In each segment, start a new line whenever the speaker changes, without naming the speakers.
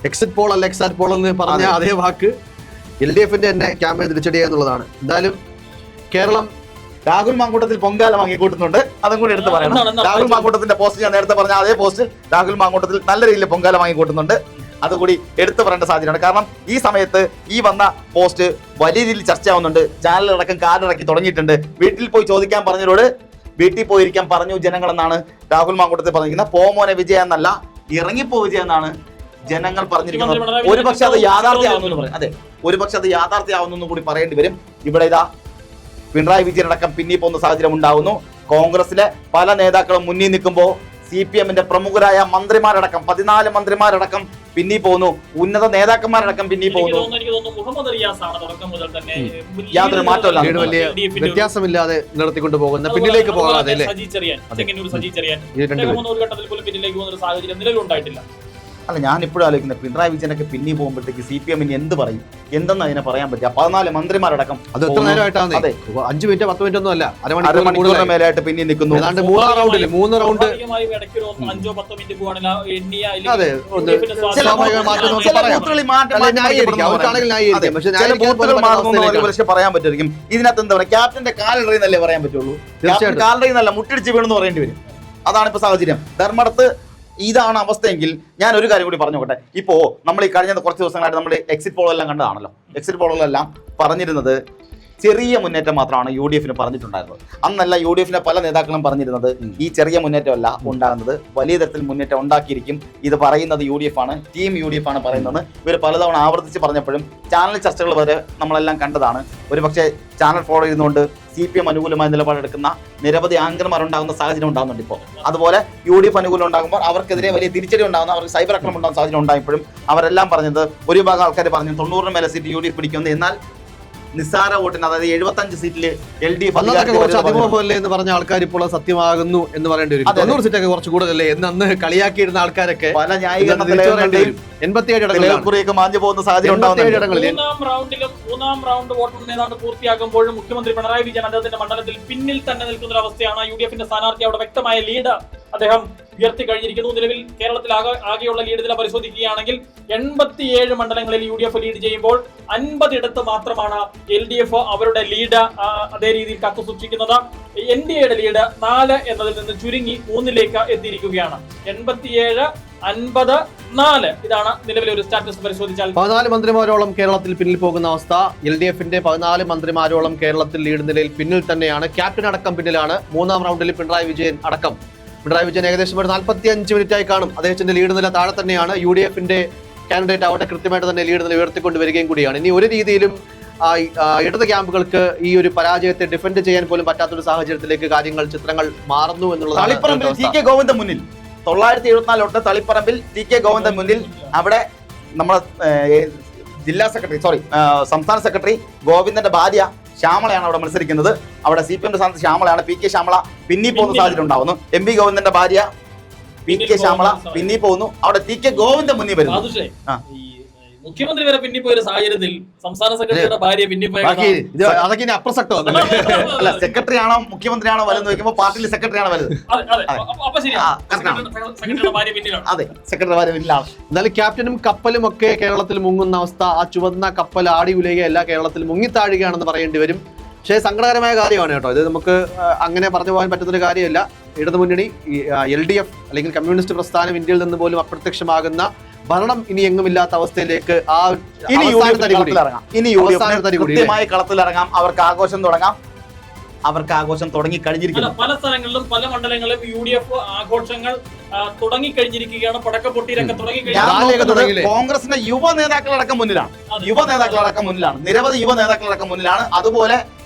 Exit poll അല്ല exact Paul എന്ന് പറഞ്ഞ അതേ വാക്ക് LDF-ന്റെ തന്നെ ക്യാമ്പയിൻ തിരിച്ചടിയുക എന്നുള്ളതാണ്. എന്തായാലും കേരളം
രാഹുൽ മാങ്കൂട്ടത്തിൽ പൊങ്കാല വാങ്ങിക്കൂട്ടുന്നുണ്ട്, അതും കൂടി എടുത്ത് പറയണം. രാഹുൽ മാങ്കൂട്ടത്തിന്റെ പോസ്റ്റ് ഞാൻ നേരത്തെ പറഞ്ഞ അതേ പോസ്റ്റ് രാഹുൽ മാങ്കൂട്ടത്തിൽ നല്ല രീതിയിൽ പൊങ്കാല വാങ്ങിക്കൂട്ടുന്നുണ്ട്, അതുകൂടി എടുത്തു പറയേണ്ട സാഹചര്യമാണ്. കാരണം ഈ സമയത്ത് ഈ വന്ന പോസ്റ്റ് വലിയ രീതിയിൽ ചർച്ചയാവുന്നുണ്ട്. ചാനലടക്കം കാലിറക്കി തുടങ്ങിയിട്ടുണ്ട്. വീട്ടിൽ പോയി ചോദിക്കാൻ പറഞ്ഞവരോട് വീട്ടിൽ പോയിരിക്കാൻ പറഞ്ഞു ജനങ്ങളെന്നാണ് രാഹുൽ മാങ്കൂട്ടത്തിൽ പറഞ്ഞിരിക്കുന്നത്. പോമോനെ വിജയ എന്നല്ല, ഇറങ്ങിപ്പോ വിജയ എന്നാണ് ജനങ്ങൾ പറഞ്ഞിരിക്കുന്നത്. ഒരുപക്ഷെ അത് യാഥാർത്ഥ്യമാവുന്നു പറയും. അതെ, ഒരുപക്ഷെ അത് യാഥാർത്ഥ്യമാവുന്നു കൂടി പറയേണ്ടി വരും. ഇവിടെ ഇതാ പിണറായി വിജയൻ അടക്കം പിന്നീ പോകുന്ന സാഹചര്യം ഉണ്ടാവുന്നു. കോൺഗ്രസിലെ പല നേതാക്കളും മുന്നിൽ നിൽക്കുമ്പോൾ CPM-ന്റെ പ്രമുഖരായ മന്ത്രിമാരടക്കം 14 മന്ത്രിമാരടക്കം പിന്നീ പോകുന്നു. ഉന്നത നേതാക്കന്മാരടക്കം പിന്നീ പോകുന്നു. യാതൊരു മാറ്റമില്ല,
വലിയ വ്യത്യാസമില്ലാതെ നിർത്തിക്കൊണ്ട് പോകുന്ന പിന്നിലേക്ക് പോകാതെ
അല്ല, ഞാൻ ഇപ്പോഴും ആലോചിക്കുന്നത് പിണറായി വിജയനൊക്കെ പിന്നീ പോകുമ്പോഴത്തേക്ക് CPM എന്ത് പറയും, എന്തെന്ന് അതിനെ പറയാൻ പറ്റുക? 14 മന്ത്രിമാരടക്കം
അത് എത്ര നേരമായിട്ടാണ്? 5 മിനിറ്റ് 10 മിനിറ്റ് ഒന്നും അല്ല,
അരമണിക്കൂറിന് മേലായിട്ട് പിന്നീ നിൽക്കുന്നു.
3 റൗണ്ടിൽ
പറയാൻ പറ്റുമായിരിക്കും. ഇതിനകത്ത് എന്താ പറയുക, ക്യാപ്റ്റന്റെ കാലറിയെന്നല്ലേ പറയാൻ പറ്റുള്ളൂ. കാലറിയെന്നല്ല, മുട്ടിടിച്ച് വീണെന്ന് പറയേണ്ടി വരും. അതാണ് ഇപ്പൊ സാഹചര്യം. ധർമ്മടത്ത് ഇതാണ് അവസ്ഥയെങ്കിൽ ഞാൻ ഒരു കാര്യം കൂടി പറഞ്ഞോട്ടെ. ഇപ്പോ നമ്മൾ ഈ കഴിഞ്ഞ കുറച്ച് ദിവസങ്ങളായിട്ട് നമ്മൾ എക്സിറ്റ് പോളെല്ലാം കണ്ടതാണല്ലോ. എക്സിറ്റ് പോളെല്ലാം പറഞ്ഞിരുന്നത് ചെറിയ മുന്നേറ്റം മാത്രമാണ് UDF-ന് പറഞ്ഞിട്ടുണ്ടായിരുന്നത്. അന്നല്ല UDF-ലെ പല നേതാക്കളും പറഞ്ഞിരുന്നത് ഈ ചെറിയ മുന്നേറ്റമല്ല ഉണ്ടാകുന്നത്, വലിയ തരത്തിൽ മുന്നേറ്റം ഉണ്ടാക്കിയിരിക്കും. ഇത് പറയുന്നത് UDF ആണ്, ടീം UDF ആണ് പറയുന്നത്. ഇവർ പലതവണ ആവർത്തിച്ച് പറഞ്ഞപ്പോഴും ചാനൽ ചർച്ചകൾ വരെ നമ്മളെല്ലാം കണ്ടതാണ്. ഒരുപക്ഷെ ചാനൽ ഫോളോ ചെയ്യുന്നതുകൊണ്ട് CPM അനുകൂലമായ നിലപാടെടുക്കുന്ന നിരവധി ആങ്കർമാർ ഉണ്ടാകുന്ന സാഹചര്യം ഉണ്ടാകുന്നുണ്ട് ഇപ്പോൾ. അതുപോലെ UDF അനുകൂലം ഉണ്ടാകുമ്പോൾ അവർക്കെതിരെ വലിയ തിരിച്ചടി ഉണ്ടാകുന്ന, അവർക്ക് സൈബർ ആക്രമണം ഉണ്ടാകുന്ന സാഹചര്യം ഉണ്ടായപ്പോഴും അവരെല്ലാം പറഞ്ഞത്, ഒരു വിഭാഗം ആൾക്കാർ പറഞ്ഞു 90-ന് മേലെ സീറ്റ് UDF പിടിക്കുന്നത്. എന്നാൽ നിസ്സാര വോട്ടിന്, അതായത് 75 സീറ്റിൽ LDF
എന്ന് പറഞ്ഞ ആൾക്കാർ ഇപ്പോൾ സത്യമാകുന്നു എന്ന് പറയേണ്ടി വരും. 90 സീറ്റൊക്കെ കുറച്ച് കൂടുതലല്ലേ എന്ന് അന്ന് കളിയാക്കിയിരുന്ന ആൾക്കാരൊക്കെ
പല ന്യായീകരണത്തിലും
87
മാഞ്ഞു പോകുന്ന സാഹചര്യം ഉണ്ടാവുന്നുണ്ട്.
മൂന്നാം റൗണ്ട് വോട്ടെണ്ണൽ ഏതാണ്ട് പൂർത്തിയാകുമ്പോഴും മുഖ്യമന്ത്രി പിണറായി വിജയൻ അദ്ദേഹത്തിന്റെ മണ്ഡലത്തിൽ പിന്നിൽ തന്നെ നിൽക്കുന്ന ഒരു അവസ്ഥയാണ്. UDF-ന്റെ സ്ഥാനാർത്ഥി അവിടെ വ്യക്തമായ ലീഡ് അദ്ദേഹം ഉയർത്തി കഴിഞ്ഞിരിക്കുന്നു. നിലവിൽ കേരളത്തിൽ ആകെയുള്ള ലീഡ് നില പരിശോധിക്കുകയാണെങ്കിൽ 87 മണ്ഡലങ്ങളിൽ UDF ലീഡ് ചെയ്യുമ്പോൾ 50 ഇടത്ത് മാത്രമാണ് LDF അവരുടെ ലീഡ് അതേ രീതിയിൽ കാത്തു സൂക്ഷിക്കുന്നത്. NDA-യുടെ ലീഡ് 4 എന്നതിൽ നിന്ന് ചുരുങ്ങി 3-ലേക്ക് എത്തിയിരിക്കുകയാണ്. 87, 50, 4 ഇതാണ് നിലവിലെ ഒരു സ്റ്റാറ്റസ് പരിശോധിച്ചാൽ.
14 മന്ത്രിമാരോളം കേരളത്തിൽ പിന്നിൽ പോകുന്ന അവസ്ഥ. LDF-ന്റെ 14 മന്ത്രിമാരോളം കേരളത്തിൽ ലീഡ് നിലയിൽ പിന്നിൽ തന്നെയാണ്. ക്യാപ്റ്റൻ അടക്കം പിന്നിലാണ്. 3-ാം റൗണ്ടിൽ പിണറായി വിജയൻ അടക്കം. പിണറായി വിജയൻ ഏകദേശം ഒരു 45 മിനിറ്റായി കാണും. അദ്ദേഹത്തിന്റെ ലീഡ് നില താഴെ തന്നെയാണ്. UDF-ന്റെ കാൻഡിഡേറ്റ് അവിടെ കൃത്യമായിട്ട് തന്നെ ലീഡ് നില ഉയർത്തിക്കൊണ്ട് വരികയും കൂടിയാണ്. ഇനി ഒരു രീതിയിലും ഇടത് ക്യാമ്പുകൾക്ക് ഈ ഒരു പരാജയത്തെ ഡിഫെൻഡ് ചെയ്യാൻ പോലും പറ്റാത്തൊരു സാഹചര്യത്തിലേക്ക് കാര്യങ്ങൾ, ചിത്രങ്ങൾ മാറുന്നു എന്നുള്ളതാണ്.
TK ഗോവിന്ദൻ മുന്നിൽ 974 തൊട്ട് തളിപ്പറമ്പിൽ TK ഗോവിന്ദൻ മുന്നിൽ. അവിടെ നമ്മുടെ സംസ്ഥാന സെക്രട്ടറി ഗോവിന്ദന്റെ ഭാര്യ ശ്യാമളയാണ് അവിടെ മത്സരിക്കുന്നത്. അവിടെ CPM-ന്റെ സ്ഥാനത്ത് ശ്യാമളയാണ്. PK ശ്യാമള പിന്നീ പോകുന്ന സാഹചര്യം ഉണ്ടാവുന്നു. MP ഗോവിന്ദന്റെ ഭാര്യ PK ശ്യാമള പിന്നീ പോകുന്നു. അവിടെ TK ഗോവിന്ദൻ മുന്നിൽ വരുന്നു.
മുഖ്യമന്ത്രി വരെ പിന്നിപ്പോയ സാഹചര്യത്തിൽ സംസ്ഥാന സെക്രട്ടറിയുടെ ഭാര്യ പിന്നിപ്പോയ
അതൊക്കെ അപ്രസക്തം.
അല്ല, സെക്രട്ടറി ആണോ മുഖ്യമന്ത്രിയാണോ വലുത് നോക്കുമ്പോൾ പാർട്ടിയിൽ സെക്രട്ടറി ആണ് വലുത്. അതെ, സെക്രട്ടറി ഭാര്യ പിന്നിലാണ്.
എന്നാലും ക്യാപ്റ്റനും കപ്പലും ഒക്കെ കേരളത്തിൽ മുങ്ങുന്ന അവസ്ഥ. ആ ചുവന്ന കപ്പൽ ആടി ഉലയുകയല്ല, കേരളത്തിൽ മുങ്ങിത്താഴുകയാണെന്ന് പറയേണ്ടി വരും. പക്ഷേ സങ്കടകരമായ കാര്യമാണ് കേട്ടോ. ഇത് നമുക്ക് അങ്ങനെ പറഞ്ഞു പോകാൻ പറ്റുന്നൊരു കാര്യമല്ല. ഇടതുമുന്നണി, LDF അല്ലെങ്കിൽ കമ്മ്യൂണിസ്റ്റ് പ്രസ്ഥാനം ഇന്ത്യയിൽ നിന്ന് പോലും അപ്രത്യക്ഷമാകുന്ന ഭരണം ഇനി എങ്ങുമില്ലാത്ത അവസ്ഥയിലേക്ക്
കൃത്യമായി കളത്തിലിറങ്ങാം. അവർക്ക് ആഘോഷം തുടങ്ങാം. അവർക്ക് ആഘോഷം തുടങ്ങി കഴിഞ്ഞിരിക്കുന്നു.
പല സ്ഥലങ്ങളിലും പല മണ്ഡലങ്ങളിലും UDF ആഘോഷങ്ങൾ തുടങ്ങി കഴിഞ്ഞിരിക്കുകയാണ്. പടക്കപ്പൊട്ടിയിലൊക്കെ തുടങ്ങി.
കോൺഗ്രസിന്റെ യുവ നേതാക്കളടക്കം മുന്നിലാണ്. നിരവധി യുവ നേതാക്കളടക്കം മുന്നിലാണ്. അതുപോലെ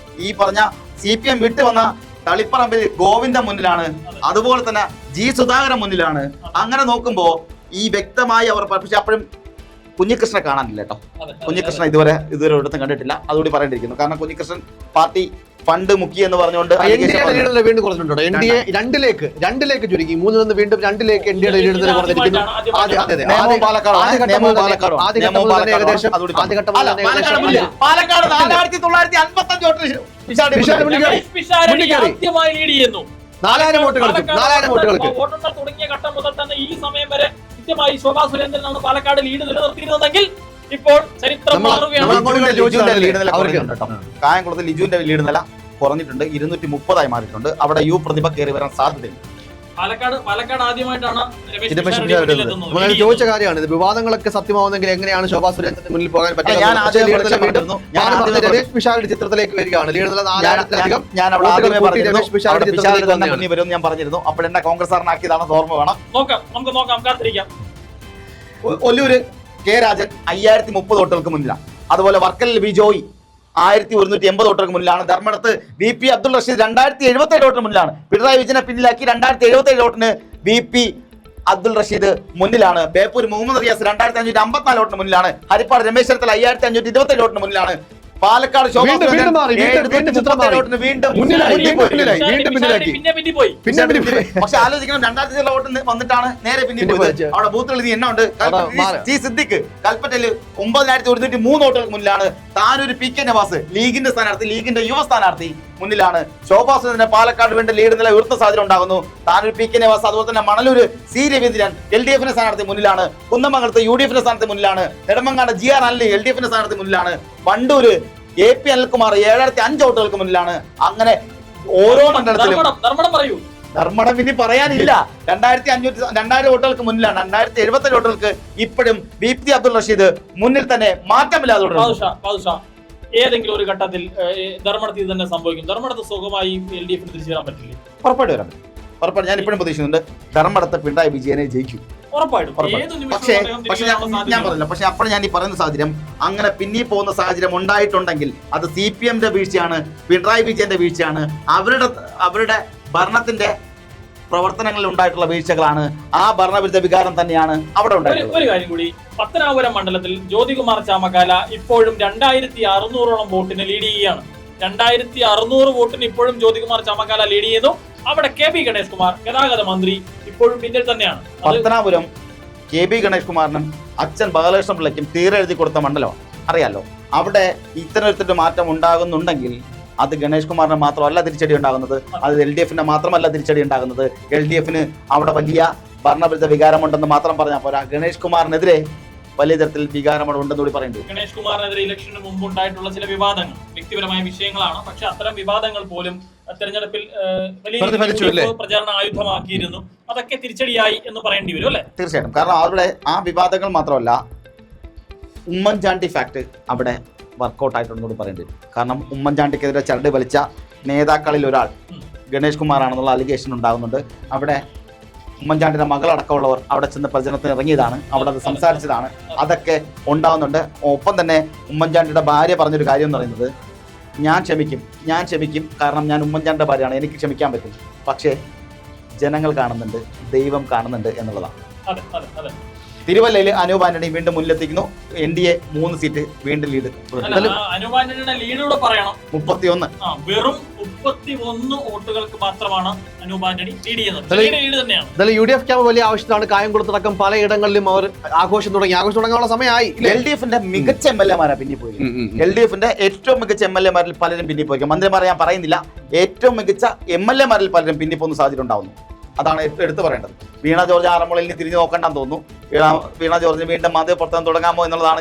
ഈ പറഞ്ഞ CPM വിട്ടു വന്ന തളിപ്പറമ്പിൽ ഗോവിന്ദൻ മുന്നിലാണ്. അതുപോലെ തന്നെ G സുധാകരൻ മുന്നിലാണ്. അങ്ങനെ നോക്കുമ്പോ ഈ വ്യക്തമായി അവർ, പക്ഷെ അപ്പോഴും കുഞ്ഞികൃഷ്ണനെ കാണാനില്ല കേട്ടോ. കുഞ്ഞികൃഷ്ണൻ ഇതുവരെ ഒരിടത്തും കണ്ടിട്ടില്ല. അതുകൂടി പറയേണ്ടിയിരിക്കുന്നു. കാരണം കുഞ്ഞികൃഷ്ണൻ പാർട്ടി ഫണ്ട് മുക്കി എന്ന് പറഞ്ഞുകൊണ്ട്
വീണ്ടും കുറഞ്ഞിട്ടുണ്ടോ? NDA 2ലേക്ക് ചുരുങ്ങി. 3-ൽ നിന്ന് വീണ്ടും 2-ലേക്ക് NDA-യുടെ ലീഡ് നില കുറഞ്ഞിരിക്കുന്നു.
പാലക്കാട്
4,000 വോട്ടുകൾക്ക്
വോട്ടെണ്ണൽ തുടങ്ങിയ ഘട്ടം മുതൽ തന്നെ ഈ സമയം വരെ കൃത്യമായി ശോഭാ സുരേന്ദ്രനാണ് പാലക്കാട് ലീഡ് നിലനിർത്തിയിരുന്നതെങ്കിൽ ഇപ്പോൾ ചരിത്രം മാറുകയാണ്.
കായംകുളത്ത് ലിജുവിന്റെ ലീഡ് നില കുറഞ്ഞിട്ടുണ്ട്, 230 മാറിയിട്ടുണ്ട്. അവിടെ യു പ്രതിഭ കയറി വരാൻ സാധ്യതയുണ്ട്.
പാലക്കാട് ആദ്യമാണ്
ചോദിച്ച കാര്യമാണ് ഇത്. വിവാദങ്ങളൊക്കെ സത്യമാവുന്നെങ്കിൽ എങ്ങനെയാണ് ശോഭാ സുരേന്ദ്രന് മുന്നിൽ പോകാൻ പറ്റുക? രമേശ് പിഷാരടി ചിത്രത്തിലേക്ക് വരികയാണ്.
ഞാൻ പറഞ്ഞിരുന്നു, അപ്പോഴെന്നെ കോൺഗ്രസ്സാരനാക്കിയതാണെന്ന് ഓർമ്മ വേണം.
നമുക്ക് നോക്കാം, കാത്തിരിക്കാം.
ഒല്ലൂര് കെ രാജൻ 5030 വോട്ടുകൾക്ക് മുന്നിലാണ്. അതുപോലെ വർക്കലിൽ ബി ജോയി 1180 വോട്ടുകൾക്ക് മുന്നിലാണ്. ധർമ്മടത്ത് VP അബ്ദുൾ റഷീദ് 2077 വോട്ടിന് മുന്നിലാണ്. പിണറായി വിജയനെ പിന്നിലാക്കി 2077 വോട്ടിന് VP അബ്ദുൾ റഷീദ് മുന്നിലാണ്. ബേപ്പൂർ മുഹമ്മദ് റിയാസ് 2554 വോട്ടിന് മുന്നിലാണ്. ഹരിപ്പാട് രമേശ് ചെന്നിത്തല 5527 വോട്ടിന് മുന്നിലാണ്. പാലക്കാട് ശോഭാ പക്ഷെ ആലോചിക്കണം, 2000 വോട്ട് വന്നിട്ടാണ് നേരെ പിന്നിൽ പോയത്. അവിടെ ബൂത്തുകൾ എണ്ണ ഉണ്ട്. സിദ്ദിഖ് കൽപ്പറ്റയില് 9103 വോട്ടുകൾക്ക് മുന്നിലാണ്. താനൂര് PK നവാസ് ലീഗിന്റെ സ്ഥാനാർത്ഥി, ലീഗിന്റെ യുവ സ്ഥാനാർത്ഥി മുന്നിലാണ്. ശോഭാ സുരേന്ദ്രന് പാലക്കാട് വേണ്ട ലീഡ് നില ഉയർത്ത സാധ്യത ഉണ്ടാകുന്നു. താനൂർ PK നവാസ്, അതുപോലെ തന്നെ മണലൂര് C രവീന്ദ്രൻ LDF സ്ഥാനാർത്ഥി മുന്നിലാണ്. കുന്നമംഗലത്ത് UDF സ്ഥാനാർത്ഥി മുന്നിലാണ്. നെടുമങ്ങാട് GR അനിൽ LDF സ്ഥാനാർത്ഥി മുന്നിലാണ്. വണ്ടൂര് AP അനിൽകുമാർ 7005 വോട്ടുകൾക്ക് മുന്നിലാണ്. അങ്ങനെ ഓരോ മണ്ഡലത്തിലും ധർമ്മടം ഇനി പറയാനില്ല. 2000 വോട്ടുകൾക്ക് മുന്നിലാണ്. 2077 വോട്ടുകൾക്ക് ഇപ്പോഴും VP അബ്ദുൾ റഷീദ് മുന്നിൽ തന്നെ, മാറ്റമില്ലാതെ.
ഏതെങ്കിലും ഒരു ഘട്ടത്തിൽ ധർമ്മടത്തിൽ തന്നെ സംഭവിക്കും. ധർമ്മടത്ത് സുഖമായി LDF തിരിച്ചു വരാൻ പറ്റില്ല.
ഉറപ്പായിട്ട് വരാൻ പറ്റും. ഉറപ്പായിട്ട് ഞാൻ ഇപ്പോഴും പ്രതീക്ഷിക്കുന്നുണ്ട് ധർമ്മടത്ത് പിണറായി വിജയനെ ജയിക്കും. പക്ഷേ ഞാൻ പറഞ്ഞില്ല. പക്ഷെ അപ്പോൾ ഞാൻ ഈ പറയുന്ന സാഹചര്യം അങ്ങനെ പിന്നീ പോകുന്ന സാഹചര്യം ഉണ്ടായിട്ടുണ്ടെങ്കിൽ അത് CPMന്റെ വീഴ്ചയാണ്, പിണറായി വിജയന്റെ വീഴ്ചയാണ്, അവരുടെ ഭരണത്തിന്റെ പ്രവർത്തനങ്ങളിൽ ഉണ്ടായിട്ടുള്ള വീഴ്ചകളാണ്. ആ ഭരണവിരുദ്ധ വികാരം തന്നെയാണ് അവിടെ ഉണ്ടായത്.
ഒരു കാര്യം കൂടി, പത്തനാപുരം മണ്ഡലത്തിൽ ജ്യോതികുമാർ ചാമക്കാല ഇപ്പോഴും 2600ഓളം വോട്ടിന് ലീഡ് ചെയ്യുകയാണ്. 2600 വോട്ടിന് ഇപ്പോഴും ജ്യോതികുമാർ ചാമക്കാല ലീഡ് ചെയ്യുന്നു. അവിടെ KB ഗണേഷ് കുമാർ ഗതാഗത മന്ത്രി ഇപ്പോഴും പിന്നിൽ തന്നെയാണ്.
പത്തനാപുരം KB ഗണേഷ് കുമാറിനും അച്ഛൻ ബാലകൃഷ്ണ പിള്ളയ്ക്കും തീരെഴുതി കൊടുത്ത മണ്ഡലമാണ്, അറിയാലോ. അവിടെ ഇത്തരത്തിലൊരു മാറ്റം ഉണ്ടാകുന്നുണ്ടെങ്കിൽ അത് ഗണേഷ് കുമാറിന് മാത്രമല്ല തിരിച്ചടി ഉണ്ടാകുന്നത്, അത് LDFന്റെ മാത്രമല്ല തിരിച്ചടി ഉണ്ടാകുന്നത്. LDFന് അവിടെ വലിയ ഭരണവിരുദ്ധ വികാരമുണ്ടെന്ന് മാത്രം പറഞ്ഞാൽ പോരാ, ഗണേഷ് കുമാറിനെതിരെ വലിയ തരത്തിൽ വികാരമുണ്ടെന്ന് കൂടി പറയുന്നത്.
ഗണേഷ് കുമാറിനെതിരെ ഇലക്ഷന് മുമ്പ് ഉണ്ടായിട്ടുള്ള ചില വിവാദങ്ങൾ വ്യക്തിപരമായ വിഷയങ്ങളാണ്. പക്ഷെ അത്തരം വിവാദങ്ങൾ പോലും തെരഞ്ഞെടുപ്പിൽ വലിയ പ്രചാരണ ആയുധമാക്കിയിരുന്നു. അതൊക്കെ തിരിച്ചടിയായി എന്ന് പറയേണ്ടി വരും അല്ലേ?
തീർച്ചയായിട്ടും. കാരണം അവരുടെ ആ വിവാദങ്ങൾ മാത്രമല്ല, ഉമ്മൻചാണ്ടി ഫാക്ട് അവിടെ വർക്കൗട്ട് ആയിട്ടുണ്ടെന്ന് പറയേണ്ടി വരും. കാരണം ഉമ്മൻചാണ്ടിക്കെതിരെ ചരട് വലിച്ച നേതാക്കളിൽ ഒരാൾ ഗണേഷ് കുമാറാണെന്നുള്ള അലിഗേഷൻ ഉണ്ടാകുന്നുണ്ട്. അവിടെ ഉമ്മൻചാണ്ടിയുടെ മകളടക്കമുള്ളവർ അവിടെ ചെന്ന് പ്രചരണത്തിന് ഇറങ്ങിയതാണ്, അവിടെ അത് സംസാരിച്ചതാണ്, അതൊക്കെ ഉണ്ടാകുന്നുണ്ട്. ഒപ്പം തന്നെ ഉമ്മൻചാണ്ടിയുടെ ഭാര്യ പറഞ്ഞൊരു കാര്യം എന്ന് പറയുന്നത്, ഞാൻ ക്ഷമിക്കും കാരണം ഞാൻ ഉമ്മൻചാണ്ടിയുടെ ഭാര്യയാണ്, എനിക്ക് ക്ഷമിക്കാൻ പറ്റും. പക്ഷേ ജനങ്ങൾ കാണുന്നുണ്ട്, ദൈവം കാണുന്നുണ്ട് എന്നുള്ളതാണ്. തിരുവല്ലയിൽ അനൂപ് ആന്റണി വീണ്ടും മുന്നിലെത്തിക്കുന്നു. NDA 3 സീറ്റ് വീണ്ടും ലീഡ്.
അനൂപ് ആന്റണിയുടെ ലീഡ് പറയണം,
31.
വെറും 31 വോട്ടുകൾക്ക് മാത്രമാണ് അനൂപ് ആന്റണി ലീഡ് ചെയ്യുന്നത്.
UDF ക്യാമ്പ് വലിയ ആവശ്യത്തിലാണ്. കായംകുളത്തടക്കം പലയിടങ്ങളിലും അവർ ആഘോഷം തുടങ്ങാനുള്ള സമയമായി.
LDFന്റെ മികച്ച MLA-മാരാ പിന്നിൽ പോയി. LDFന്റെ ഏറ്റവും മികച്ച MLA-മാരിൽ പലരും പിന്നിൽ പോയി. മന്ത്രിമാരെ ഞാൻ പറയുന്നില്ല, ഏറ്റവും മികച്ച MLA-മാരിൽ പലരും പിന്നിൽ പോകുന്ന സാഹചര്യം ഉണ്ടാവുന്നു. അതാണ് എടുത്തു പറയേണ്ടത്. വീണ ജോർജ് ആറന്മുളയിൽ തിരിഞ്ഞു നോക്കണ്ടെന്ന് തോന്നുന്നു. വീണ ജോർജിന് വീണ്ടും മാധ്യമപ്രവർത്തനം തുടങ്ങാമോ എന്നുള്ളതാണ്.